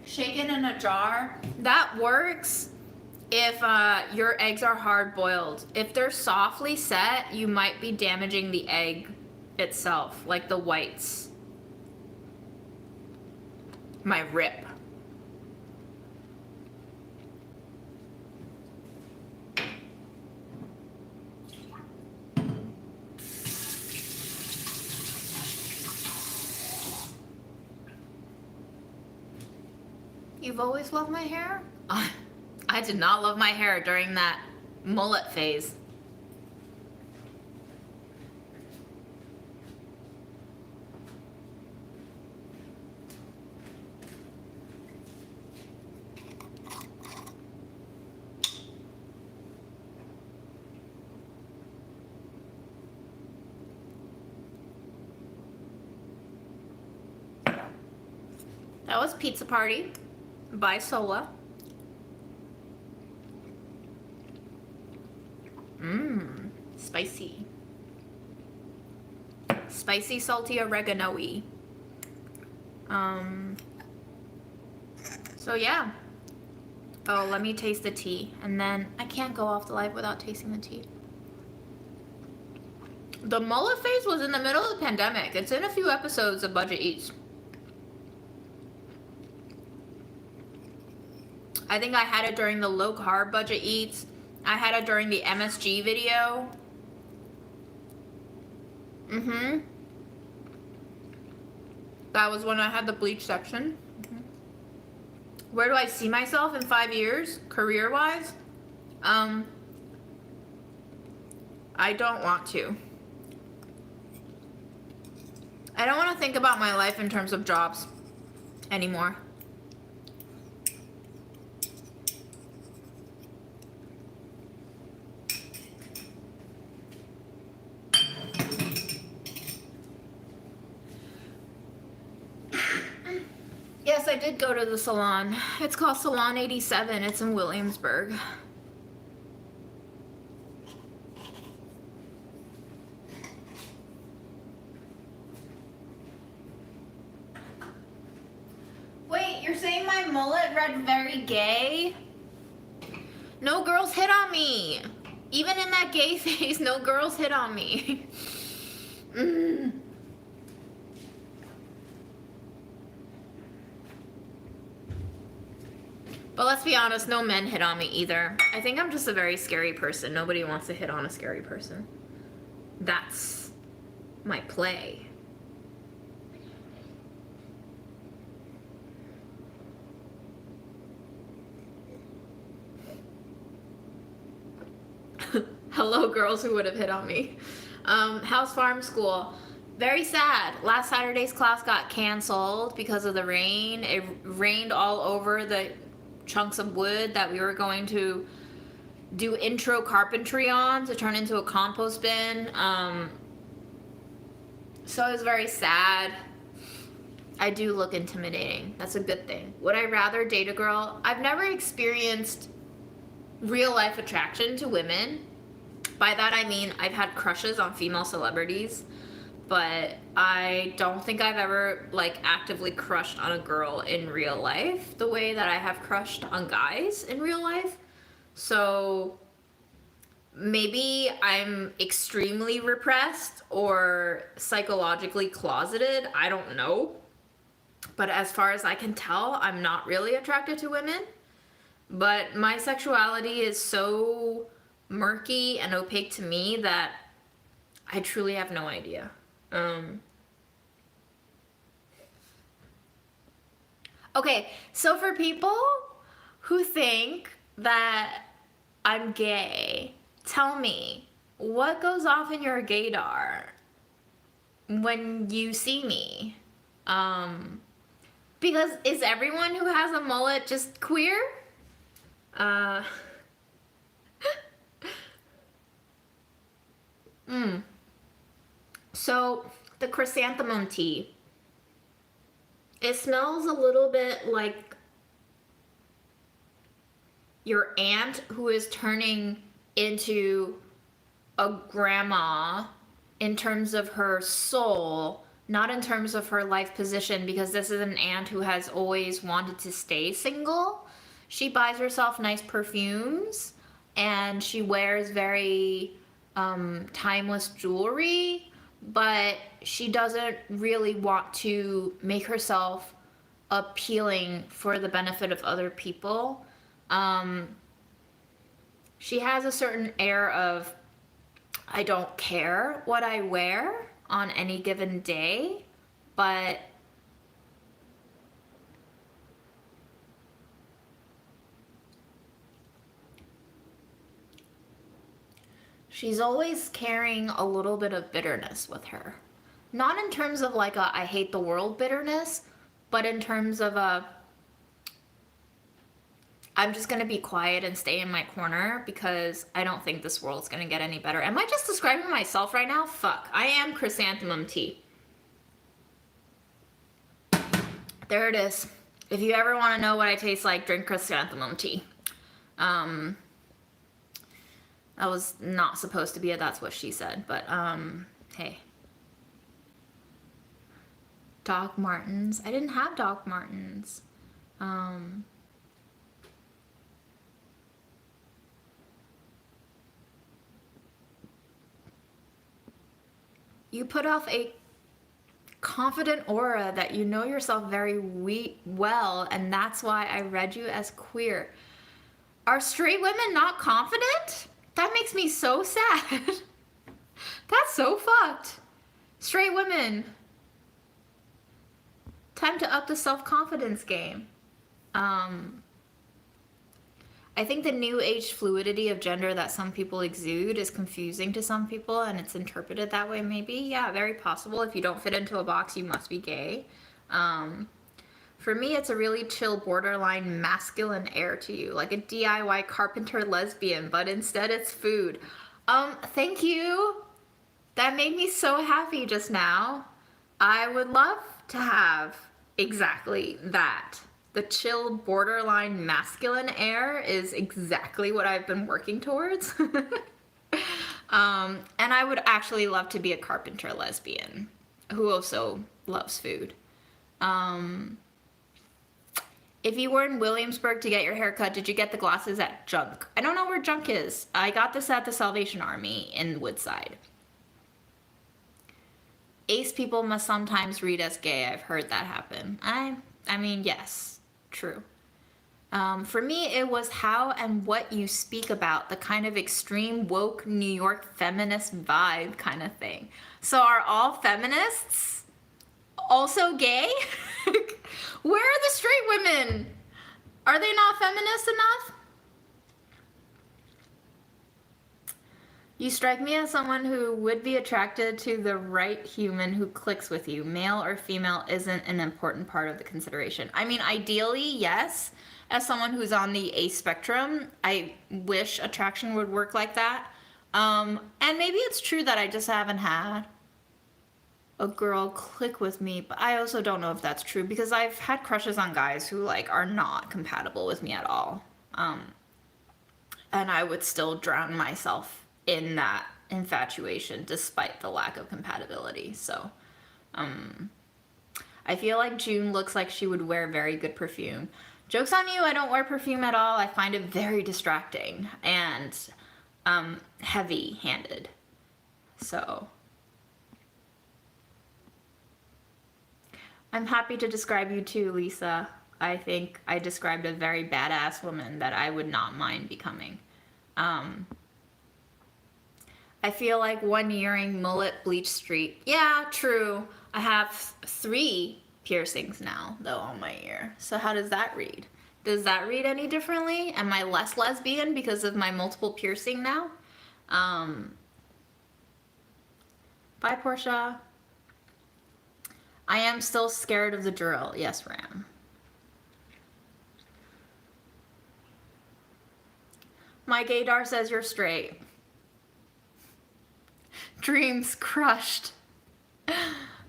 Shaken in a jar, that works if your eggs are hard boiled. If they're softly set, you might be damaging the egg itself, like the whites. My rip. You've always loved my hair? I did not love my hair during that mullet phase. That was Pizza Party by Sola. Spicy. Spicy, salty, oregano-y. So yeah. Oh, let me taste the tea. And then I can't go off the live without tasting the tea. The mullet phase was in the middle of the pandemic. It's in a few episodes of Budget Eats. I think I had it during the low carb Budget Eats. I had it during the MSG video. That was when I had the bleach section. Where do I see myself in 5 years, career-wise? I don't want to. I don't want to think about my life in terms of jobs anymore. Yes, I did go to the salon. It's called Salon 87. It's in Williamsburg. Wait, you're saying my mullet read very gay? No girls hit on me. Even in that gay phase, no girls hit on me. But let's be honest, no men hit on me either. I think I'm just a very scary person. Nobody wants to hit on a scary person. That's my play. Hello, girls who would have hit on me. House Farm School. Very sad. Last Saturday's class got canceled because of the rain. It rained all over the chunks of wood that we were going to do intro carpentry on to turn into a compost bin. So it was very sad. I do look intimidating. That's a good thing. Would I rather date a girl? I've never experienced real life attraction to women. By that I mean I've had crushes on female celebrities, but I don't think I've ever like actively crushed on a girl in real life the way that I have crushed on guys in real life. So maybe I'm extremely repressed or psychologically closeted. I don't know. But as far as I can tell, I'm not really attracted to women. But my sexuality is so murky and opaque to me that I truly have no idea. Okay, so for people who think that I'm gay, tell me, what goes off in your gaydar when you see me? Because is everyone who has a mullet just queer? So the chrysanthemum tea, it smells a little bit like your aunt who is turning into a grandma in terms of her soul, not in terms of her life position, because this is an aunt who has always wanted to stay single. She buys herself nice perfumes and she wears very timeless jewelry, but she doesn't really want to make herself appealing for the benefit of other people. She has a certain air of, I don't care what I wear on any given day, but she's always carrying a little bit of bitterness with her. Not in terms of like a I hate the world bitterness, but in terms of a I'm just gonna be quiet and stay in my corner because I don't think this world's gonna get any better. Am I just describing myself right now? Fuck. I am chrysanthemum tea. There it is. If you ever want to know what I taste like, drink chrysanthemum tea. That was not supposed to be a that's what she said, but hey. Doc Martens. I didn't have Doc Martens. You put off a confident aura that you know yourself very well, and that's why I read you as queer. Are straight women not confident? That makes me so sad. That's so fucked. Straight women. Time to up the self-confidence game. I think the new age fluidity of gender that some people exude is confusing to some people, and it's interpreted that way maybe. Yeah, very possible. If you don't fit into a box, you must be gay. For me, it's a really chill, borderline masculine air to you, like a DIY carpenter lesbian, but instead it's food. Thank you. That made me so happy just now. I would love to have exactly that. The chill, borderline masculine air is exactly what I've been working towards. And I would actually love to be a carpenter lesbian who also loves food. If you were in Williamsburg to get your hair cut, did you get the glasses at Junk? I don't know where Junk is. I got this at the Salvation Army in Woodside. Ace people must sometimes read as gay. I've heard that happen. I mean, yes, true. For me, it was how and what you speak about, the kind of extreme woke New York feminist vibe kind of thing. So are all feminists also gay? Where are the straight women? Are they not feminist enough? You strike me as someone who would be attracted to the right human who clicks with you. Male or female isn't an important part of the consideration. I mean, ideally, yes. As someone who's on the A spectrum, I wish attraction would work like that. And maybe it's true that I just haven't had a girl click with me, but I also don't know if that's true because I've had crushes on guys who like are not compatible with me at all. And I would still drown myself in that infatuation despite the lack of compatibility. So I feel like June looks like she would wear very good perfume. Joke's on you, I don't wear perfume at all. I find it very distracting and heavy-handed. So I'm happy to describe you too, Lisa. I think I described a very badass woman that I would not mind becoming. I feel like one earring, mullet, bleach streak. Yeah, true. I have 3 piercings now, though, on my ear. So how does that read? Does that read any differently? Am I less lesbian because of my multiple piercing now? Bye, Portia. I am still scared of the drill. Yes, Ram. My gaydar says you're straight. Dreams crushed.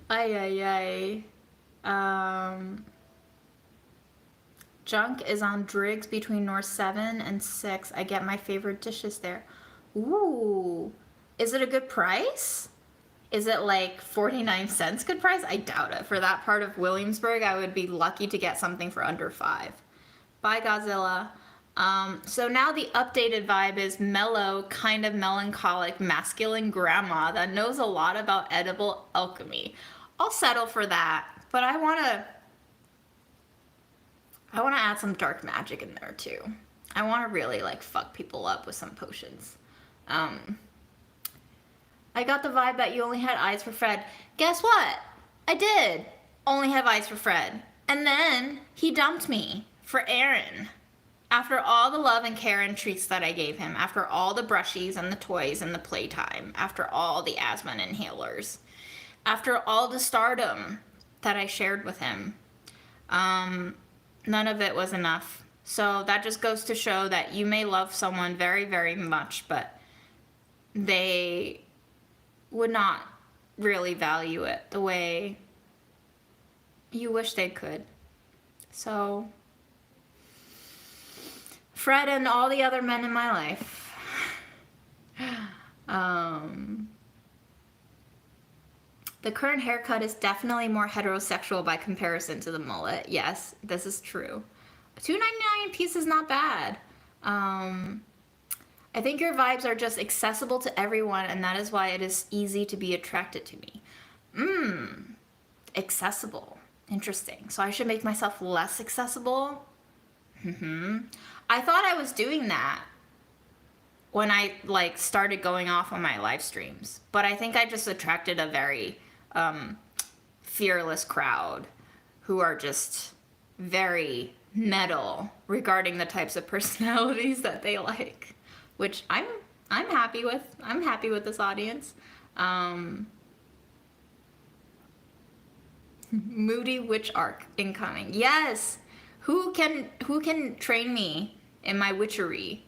Ay, ay, ay. Junk is on Driggs between North 7 and 6. I get my favorite dishes there. Ooh. Is it a good price? Is it like 49 cents good price? I doubt it. For that part of Williamsburg, I would be lucky to get something for under 5. Bye, Godzilla. So now the updated vibe is mellow, kind of melancholic, masculine grandma that knows a lot about edible alchemy. I'll settle for that, but I want to add some dark magic in there too. I want to really like fuck people up with some potions. I got the vibe that you only had eyes for Fred. Guess what? I did only have eyes for Fred. And then he dumped me for Aaron. After all the love and care and treats that I gave him, after all the brushies and the toys and the playtime, after all the asthma inhalers, after all the stardom that I shared with him, none of it was enough. So that just goes to show that you may love someone very, very much, but they would not really value it the way you wish they could. So Fred and all the other men in my life. The current haircut is definitely more heterosexual by comparison to the mullet. Yes, this is true. $2.99 a piece is not bad. I think your vibes are just accessible to everyone, and that is why it is easy to be attracted to me. Accessible. Interesting. So I should make myself less accessible? I thought I was doing that when I like started going off on my live streams, but I think I just attracted a very fearless crowd who are just very metal regarding the types of personalities that they like, which I'm happy with. I'm happy with this audience. Moody witch arc incoming. Yes. Who can train me in my witchery?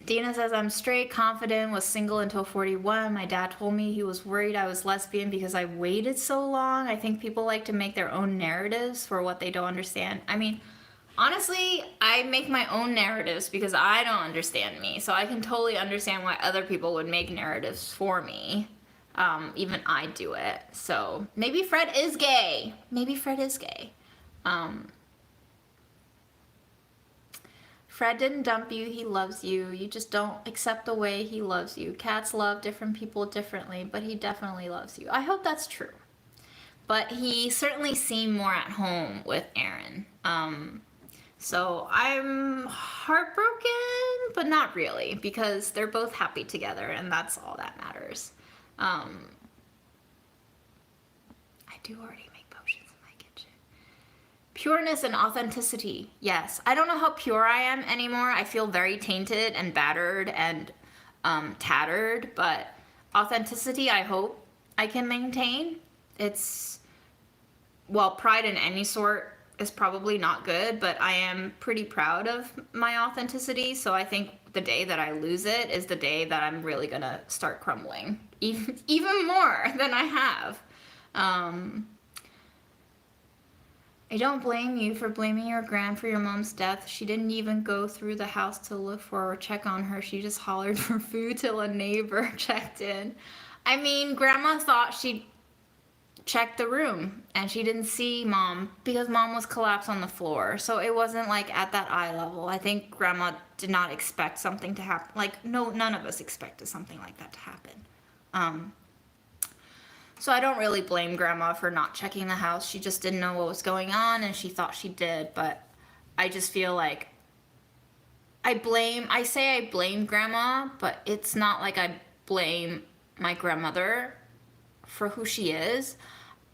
Dina says, I'm straight, confident, was single until 41. My dad told me he was worried I was lesbian because I waited so long. I think people like to make their own narratives for what they don't understand. I mean, honestly, I make my own narratives because I don't understand me. So I can totally understand why other people would make narratives for me. Even I do it. So maybe Fred is gay. Maybe Fred is gay. Fred didn't dump you, he loves you. You just don't accept the way he loves you. Cats love different people differently, but he definitely loves you. I hope that's true. But he certainly seemed more at home with Aaron. So I'm heartbroken, but not really, because they're both happy together, and that's all that matters. I do already make potions in my kitchen. Pureness and authenticity, yes. I don't know how pure I am anymore. I feel very tainted and battered and tattered, but authenticity I hope I can maintain. It's, well, pride in any sort is probably not good, but I am pretty proud of my authenticity, so I think the day that I lose it is the day that I'm really gonna start crumbling, even more than I have. I don't blame you for blaming your gran for your mom's death. She didn't even go through the house to look for her or check on her. She just hollered for food till a neighbor checked in. I mean, Grandma thought she'd checked the room and she didn't see Mom because Mom was collapsed on the floor. So it wasn't like at that eye level. I think Grandma did not expect something to happen. Like, no, none of us expected something like that to happen. So I don't really blame Grandma for not checking the house. She just didn't know what was going on and she thought she did. But I just feel like I say I blame Grandma, but it's not like I blame my grandmother for who she is.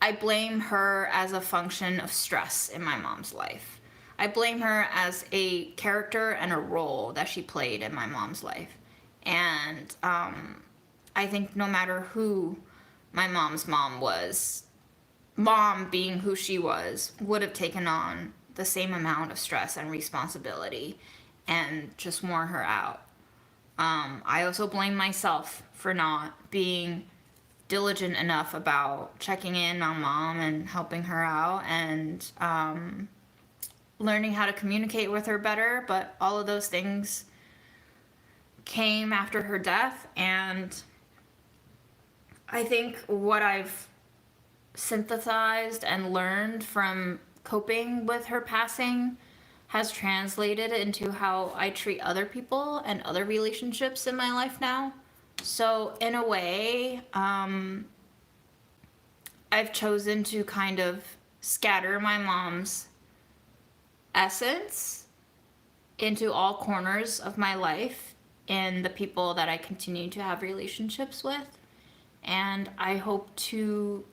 I blame her as a function of stress in my mom's life. I blame her as a character and a role that she played in my mom's life. And I think no matter who my mom's mom was, mom, being who she was, would have taken on the same amount of stress and responsibility and just wore her out. I also blame myself for not being diligent enough about checking in on mom and helping her out and learning how to communicate with her better. But all of those things came after her death, and I think what I've synthesized and learned from coping with her passing has translated into how I treat other people and other relationships in my life now. So in a way, I've chosen to kind of scatter my mom's essence into all corners of my life and the people that I continue to have relationships with. And I hope to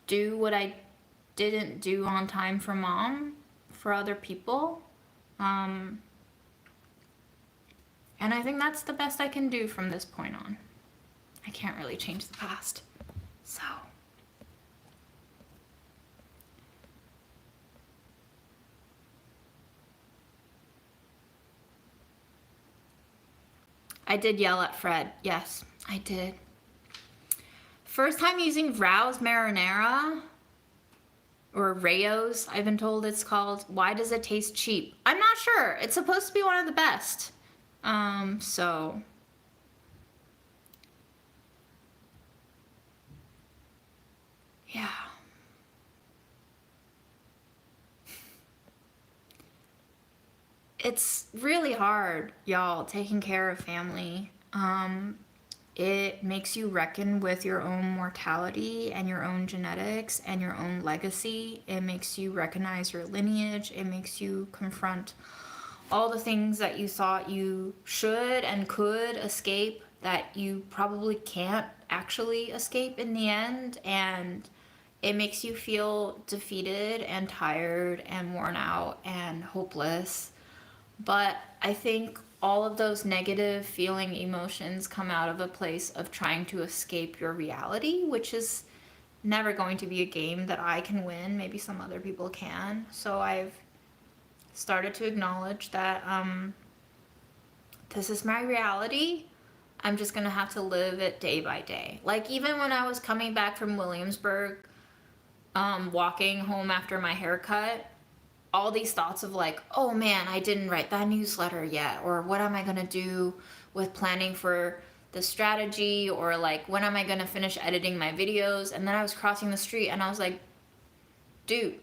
do what I didn't do on time for mom for other people. And I think that's the best I can do from this point on. I can't really change the past. So I did yell at Fred. Yes, I did. First time using Rao's marinara, or Rao's, I've been told it's called. Why does it taste cheap? I'm not sure. It's supposed to be one of the best. So yeah. It's really hard, y'all, taking care of family. It makes you reckon with your own mortality and your own genetics and your own legacy. It makes you recognize your lineage. It makes you confront all the things that you thought you should and could escape that you probably can't actually escape in the end. And it makes you feel defeated and tired and worn out and hopeless. But I think all of those negative feeling emotions come out of a place of trying to escape your reality, which is never going to be a game that I can win. Maybe some other people can. So I've started to acknowledge that this is my reality. I'm just going to have to live it day by day. Like, even when I was coming back from Williamsburg, walking home after my haircut, all these thoughts of like, oh man, I didn't write that newsletter yet, or what am I gonna do with planning for the strategy, or like, when am I gonna finish editing my videos? And then I was crossing the street and I was like, dude,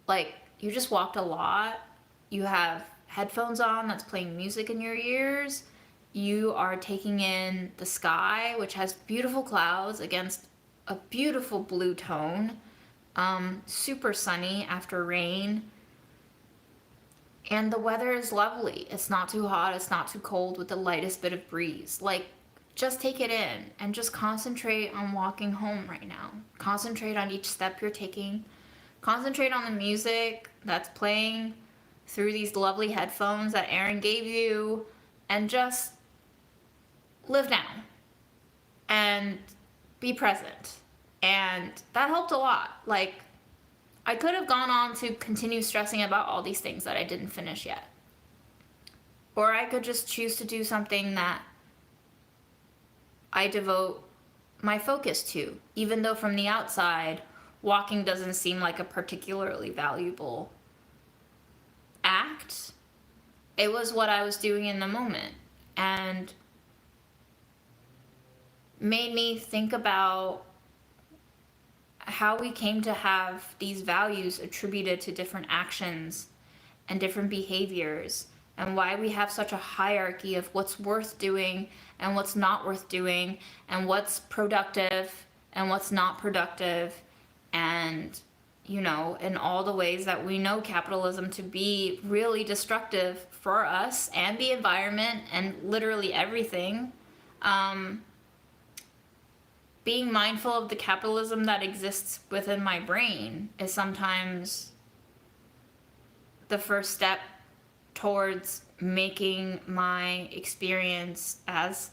like, you just walked a lot. You have headphones on that's playing music in your ears. You are taking in the sky, which has beautiful clouds against a beautiful blue tone. Super sunny after rain. And the weather is lovely. It's not too hot, it's not too cold, with the lightest bit of breeze. Like, just take it in and just concentrate on walking home right now. Concentrate on each step you're taking. Concentrate on the music that's playing through these lovely headphones that Aaron gave you, and just live now and be present. And that helped a lot. Like, I could have gone on to continue stressing about all these things that I didn't finish yet. Or I could just choose to do something that I devote my focus to, even though from the outside, walking doesn't seem like a particularly valuable act. It was what I was doing in the moment, and made me think about how we came to have these values attributed to different actions and different behaviors, and why we have such a hierarchy of what's worth doing and what's not worth doing, and what's productive and what's not productive, and, you know, in all the ways that we know capitalism to be really destructive for us and the environment and literally everything. Being mindful of the capitalism that exists within my brain is sometimes the first step towards making my experience as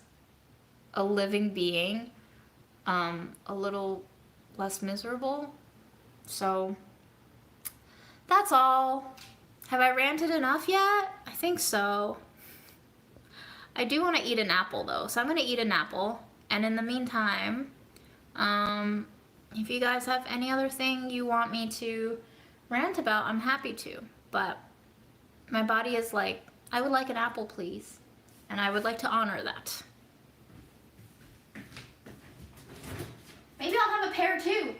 a living being a little less miserable. So that's all. Have I ranted enough yet? I think so. I do want to eat an apple though, so I'm going to eat an apple. And in the meantime, if you guys have any other thing you want me to rant about, I'm happy to. But my body is like, I would like an apple, please. And I would like to honor that. Maybe I'll have a pear too.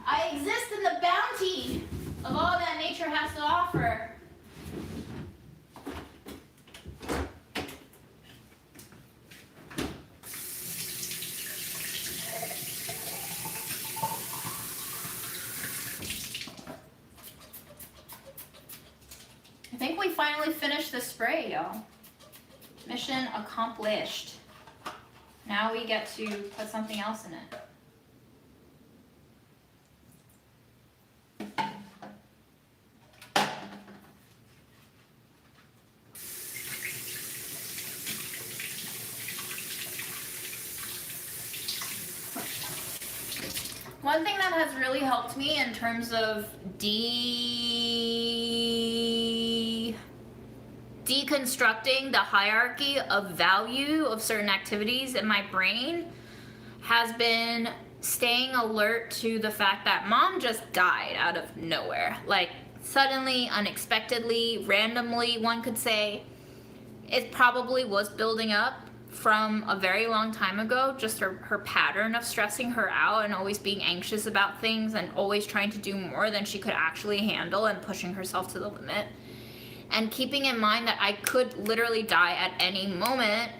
I exist in the bounty of all that nature has to offer. I think we finally finished the spray, y'all. Mission accomplished. Now we get to put something else in it. One thing that has really helped me in terms of deconstructing the hierarchy of value of certain activities in my brain has been staying alert to the fact that mom just died out of nowhere. Like, suddenly, unexpectedly, randomly, one could say. It probably was building up from a very long time ago, just her pattern of stressing her out and always being anxious about things and always trying to do more than she could actually handle and pushing herself to the limit. And keeping in mind that I could literally die at any moment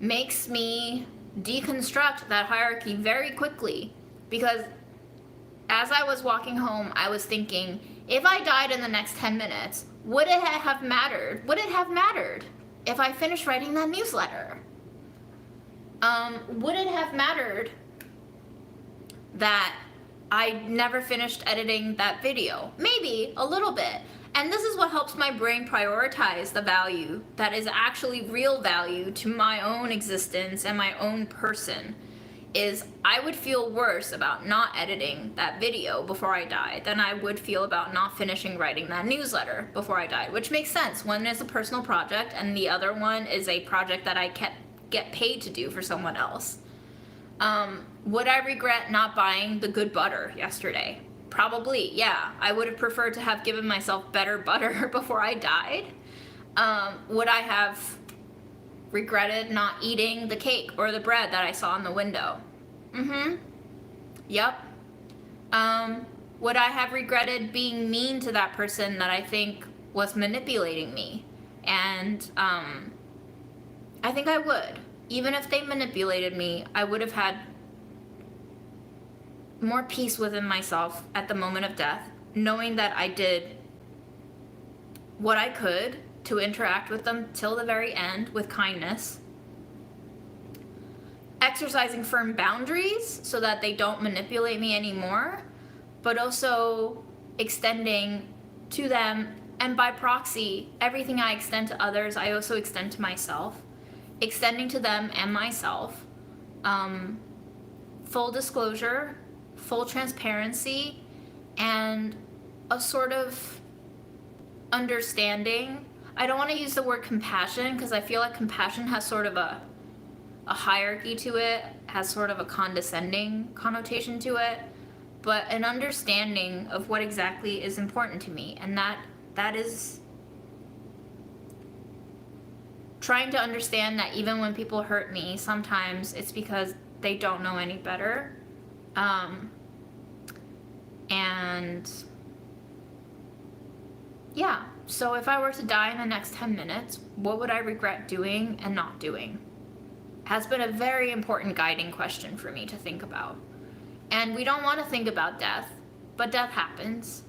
makes me deconstruct that hierarchy very quickly. Because as I was walking home, I was thinking, if I died in the next 10 minutes, would it have mattered? Would it have mattered if I finished writing that newsletter? Would it have mattered that I never finished editing that video? Maybe, a little bit. And this is what helps my brain prioritize the value that is actually real value to my own existence and my own person. Is I would feel worse about not editing that video before I died than I would feel about not finishing writing that newsletter before I died, which makes sense. One is a personal project and the other one is a project that I get paid to do for someone else. Would I regret not buying the good butter yesterday? Probably, yeah. I would have preferred to have given myself better butter before I died. Would I have regretted not eating the cake or the bread that I saw in the window? Yep. Would I have regretted being mean to that person that I think was manipulating me? And I think I would. Even if they manipulated me, I would have had more peace within myself at the moment of death, knowing that I did what I could to interact with them till the very end with kindness, exercising firm boundaries so that they don't manipulate me anymore, but also extending to them, and by proxy, everything I extend to others, I also extend to myself, extending to them and myself, full disclosure, full transparency, and a sort of understanding. I don't want to use the word compassion because I feel like compassion has sort of a hierarchy to it, has sort of a condescending connotation to it, but an understanding of what exactly is important to me, and that is trying to understand that even when people hurt me, sometimes it's because they don't know any better. And yeah, so if I were to die in the next 10 minutes, what would I regret doing and not doing? Has been a very important guiding question for me to think about. And we don't want to think about death, but death happens.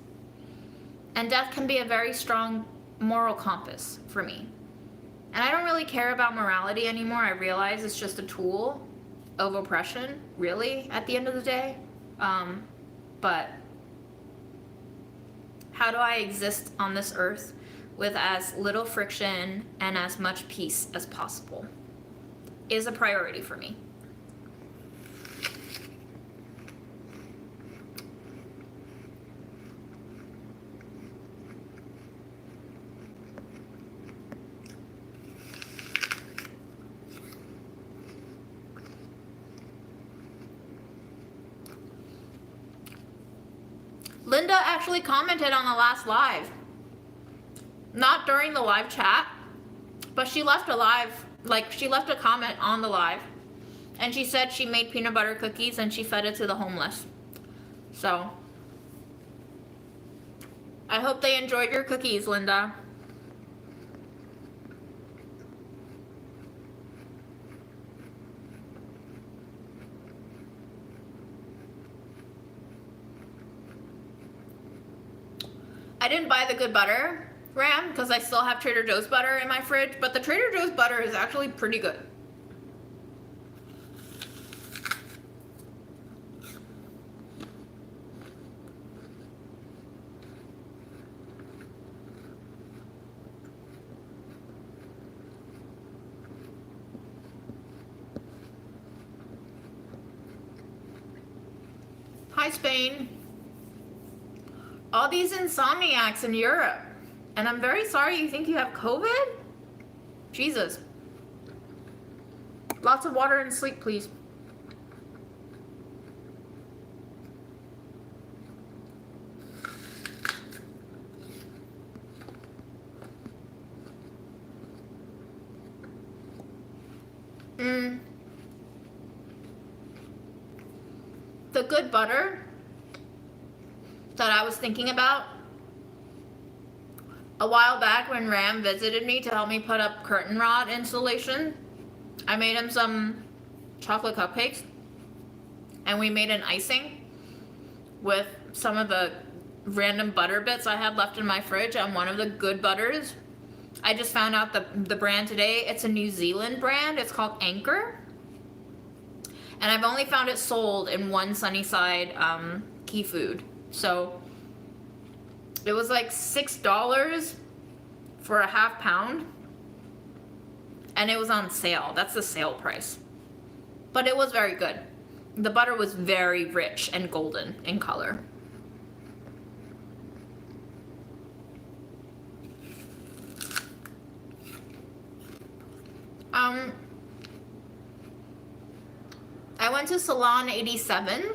And death can be a very strong moral compass for me. And I don't really care about morality anymore. I realize it's just a tool of oppression, really, at the end of the day. But how do I exist on this earth with as little friction and as much peace as possible is a priority for me. Linda actually commented on the last live. Not during the live chat, but she left she left a comment on the live. And she said she made peanut butter cookies and she fed it to the homeless. So, I hope they enjoyed your cookies, Linda. I didn't buy the good butter, Ram, because I still have Trader Joe's butter in my fridge, but the Trader Joe's butter is actually pretty good. Hi, Spain. All these insomniacs in Europe. And I'm very sorry you think you have COVID? Jesus. Lots of water and sleep, please. The good butter that I was thinking about a while back when Ram visited me to help me put up curtain rod installation, I made him some chocolate cupcakes and we made an icing with some of the random butter bits I had left in my fridge on one of the good butters. I just found out the brand today. It's a New Zealand brand. It's called Anchor. And I've only found it sold in one Sunnyside Key Food. So it was like $6 for a half pound. And it was on sale. That's the sale price. But it was very good. The butter was very rich and golden in color. I went to Salon 87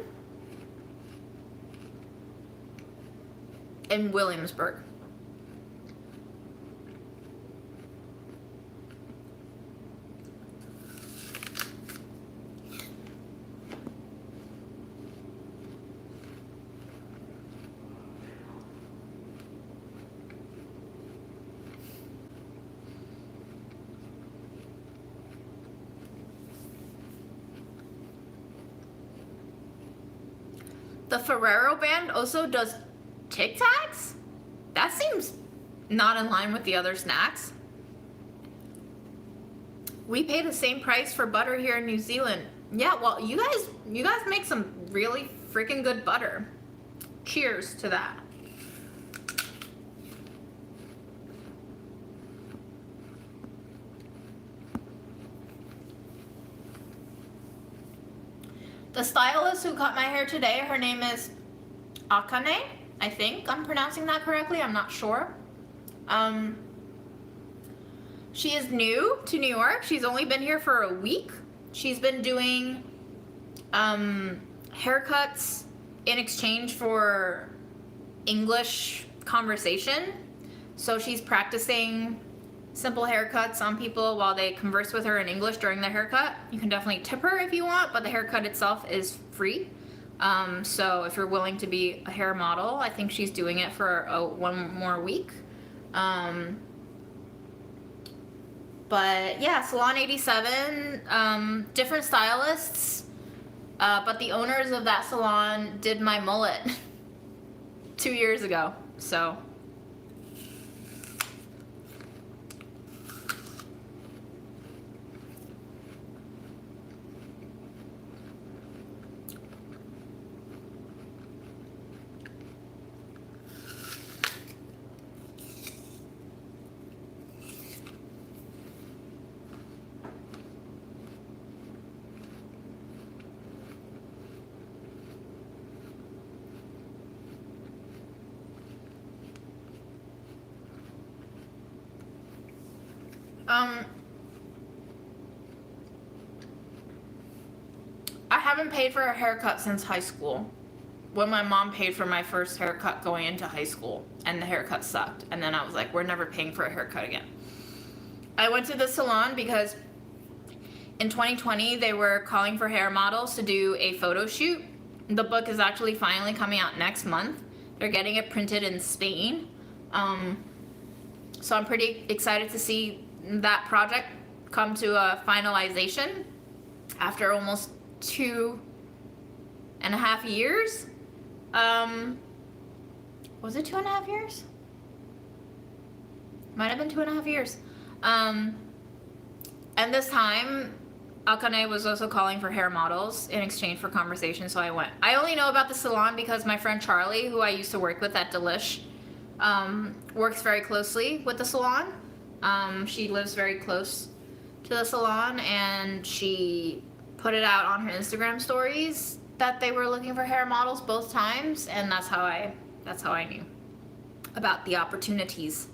in Williamsburg. The Ferrero band also does Tic Tacs? That seems not in line with the other snacks. We pay the same price for butter here in New Zealand. Yeah, well, you guys make some really freaking good butter. Cheers to that. The stylist who cut my hair today, her name is Akane. I think I'm pronouncing that correctly. I'm not sure. She is new to New York. She's only been here for a week. She's been doing haircuts in exchange for English conversation. So she's practicing simple haircuts on people while they converse with her in English during the haircut. You can definitely tip her if you want, but the haircut itself is free. So if you're willing to be a hair model, I think she's doing it for one more week. But yeah, Salon 87, different stylists, but the owners of that salon did my mullet 2 years ago, so. I haven't paid for a haircut since high school. when my mom paid for my first haircut going into high school, and the haircut sucked. And then I was like, we're never paying for a haircut again. I went to the salon because in 2020 they were calling for hair models to do a photo shoot. The book is actually finally coming out next month. They're getting it printed in Spain. So I'm pretty excited to see that project come to a finalization after almost 2.5 years. Was it 2.5 years? Might have been 2.5 years. And this time, Akane was also calling for hair models in exchange for conversation, so I went. I only know about the salon because my friend Charlie, who I used to work with at Delish, works very closely with the salon. She lives very close to the salon, and she put it out on her Instagram stories that they were looking for hair models both times, and that's how I knew about the opportunities.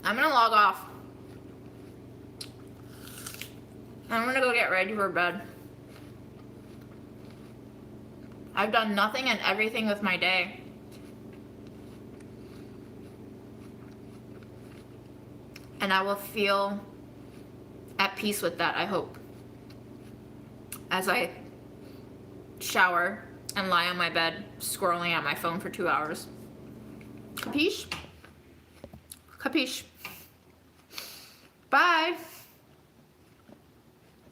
I'm gonna log off. I'm gonna go get ready for bed. I've done nothing and everything with my day. And I will feel at peace with that, I hope, as I shower and lie on my bed scrolling at my phone for 2 hours. Capiche? Capiche. Bye.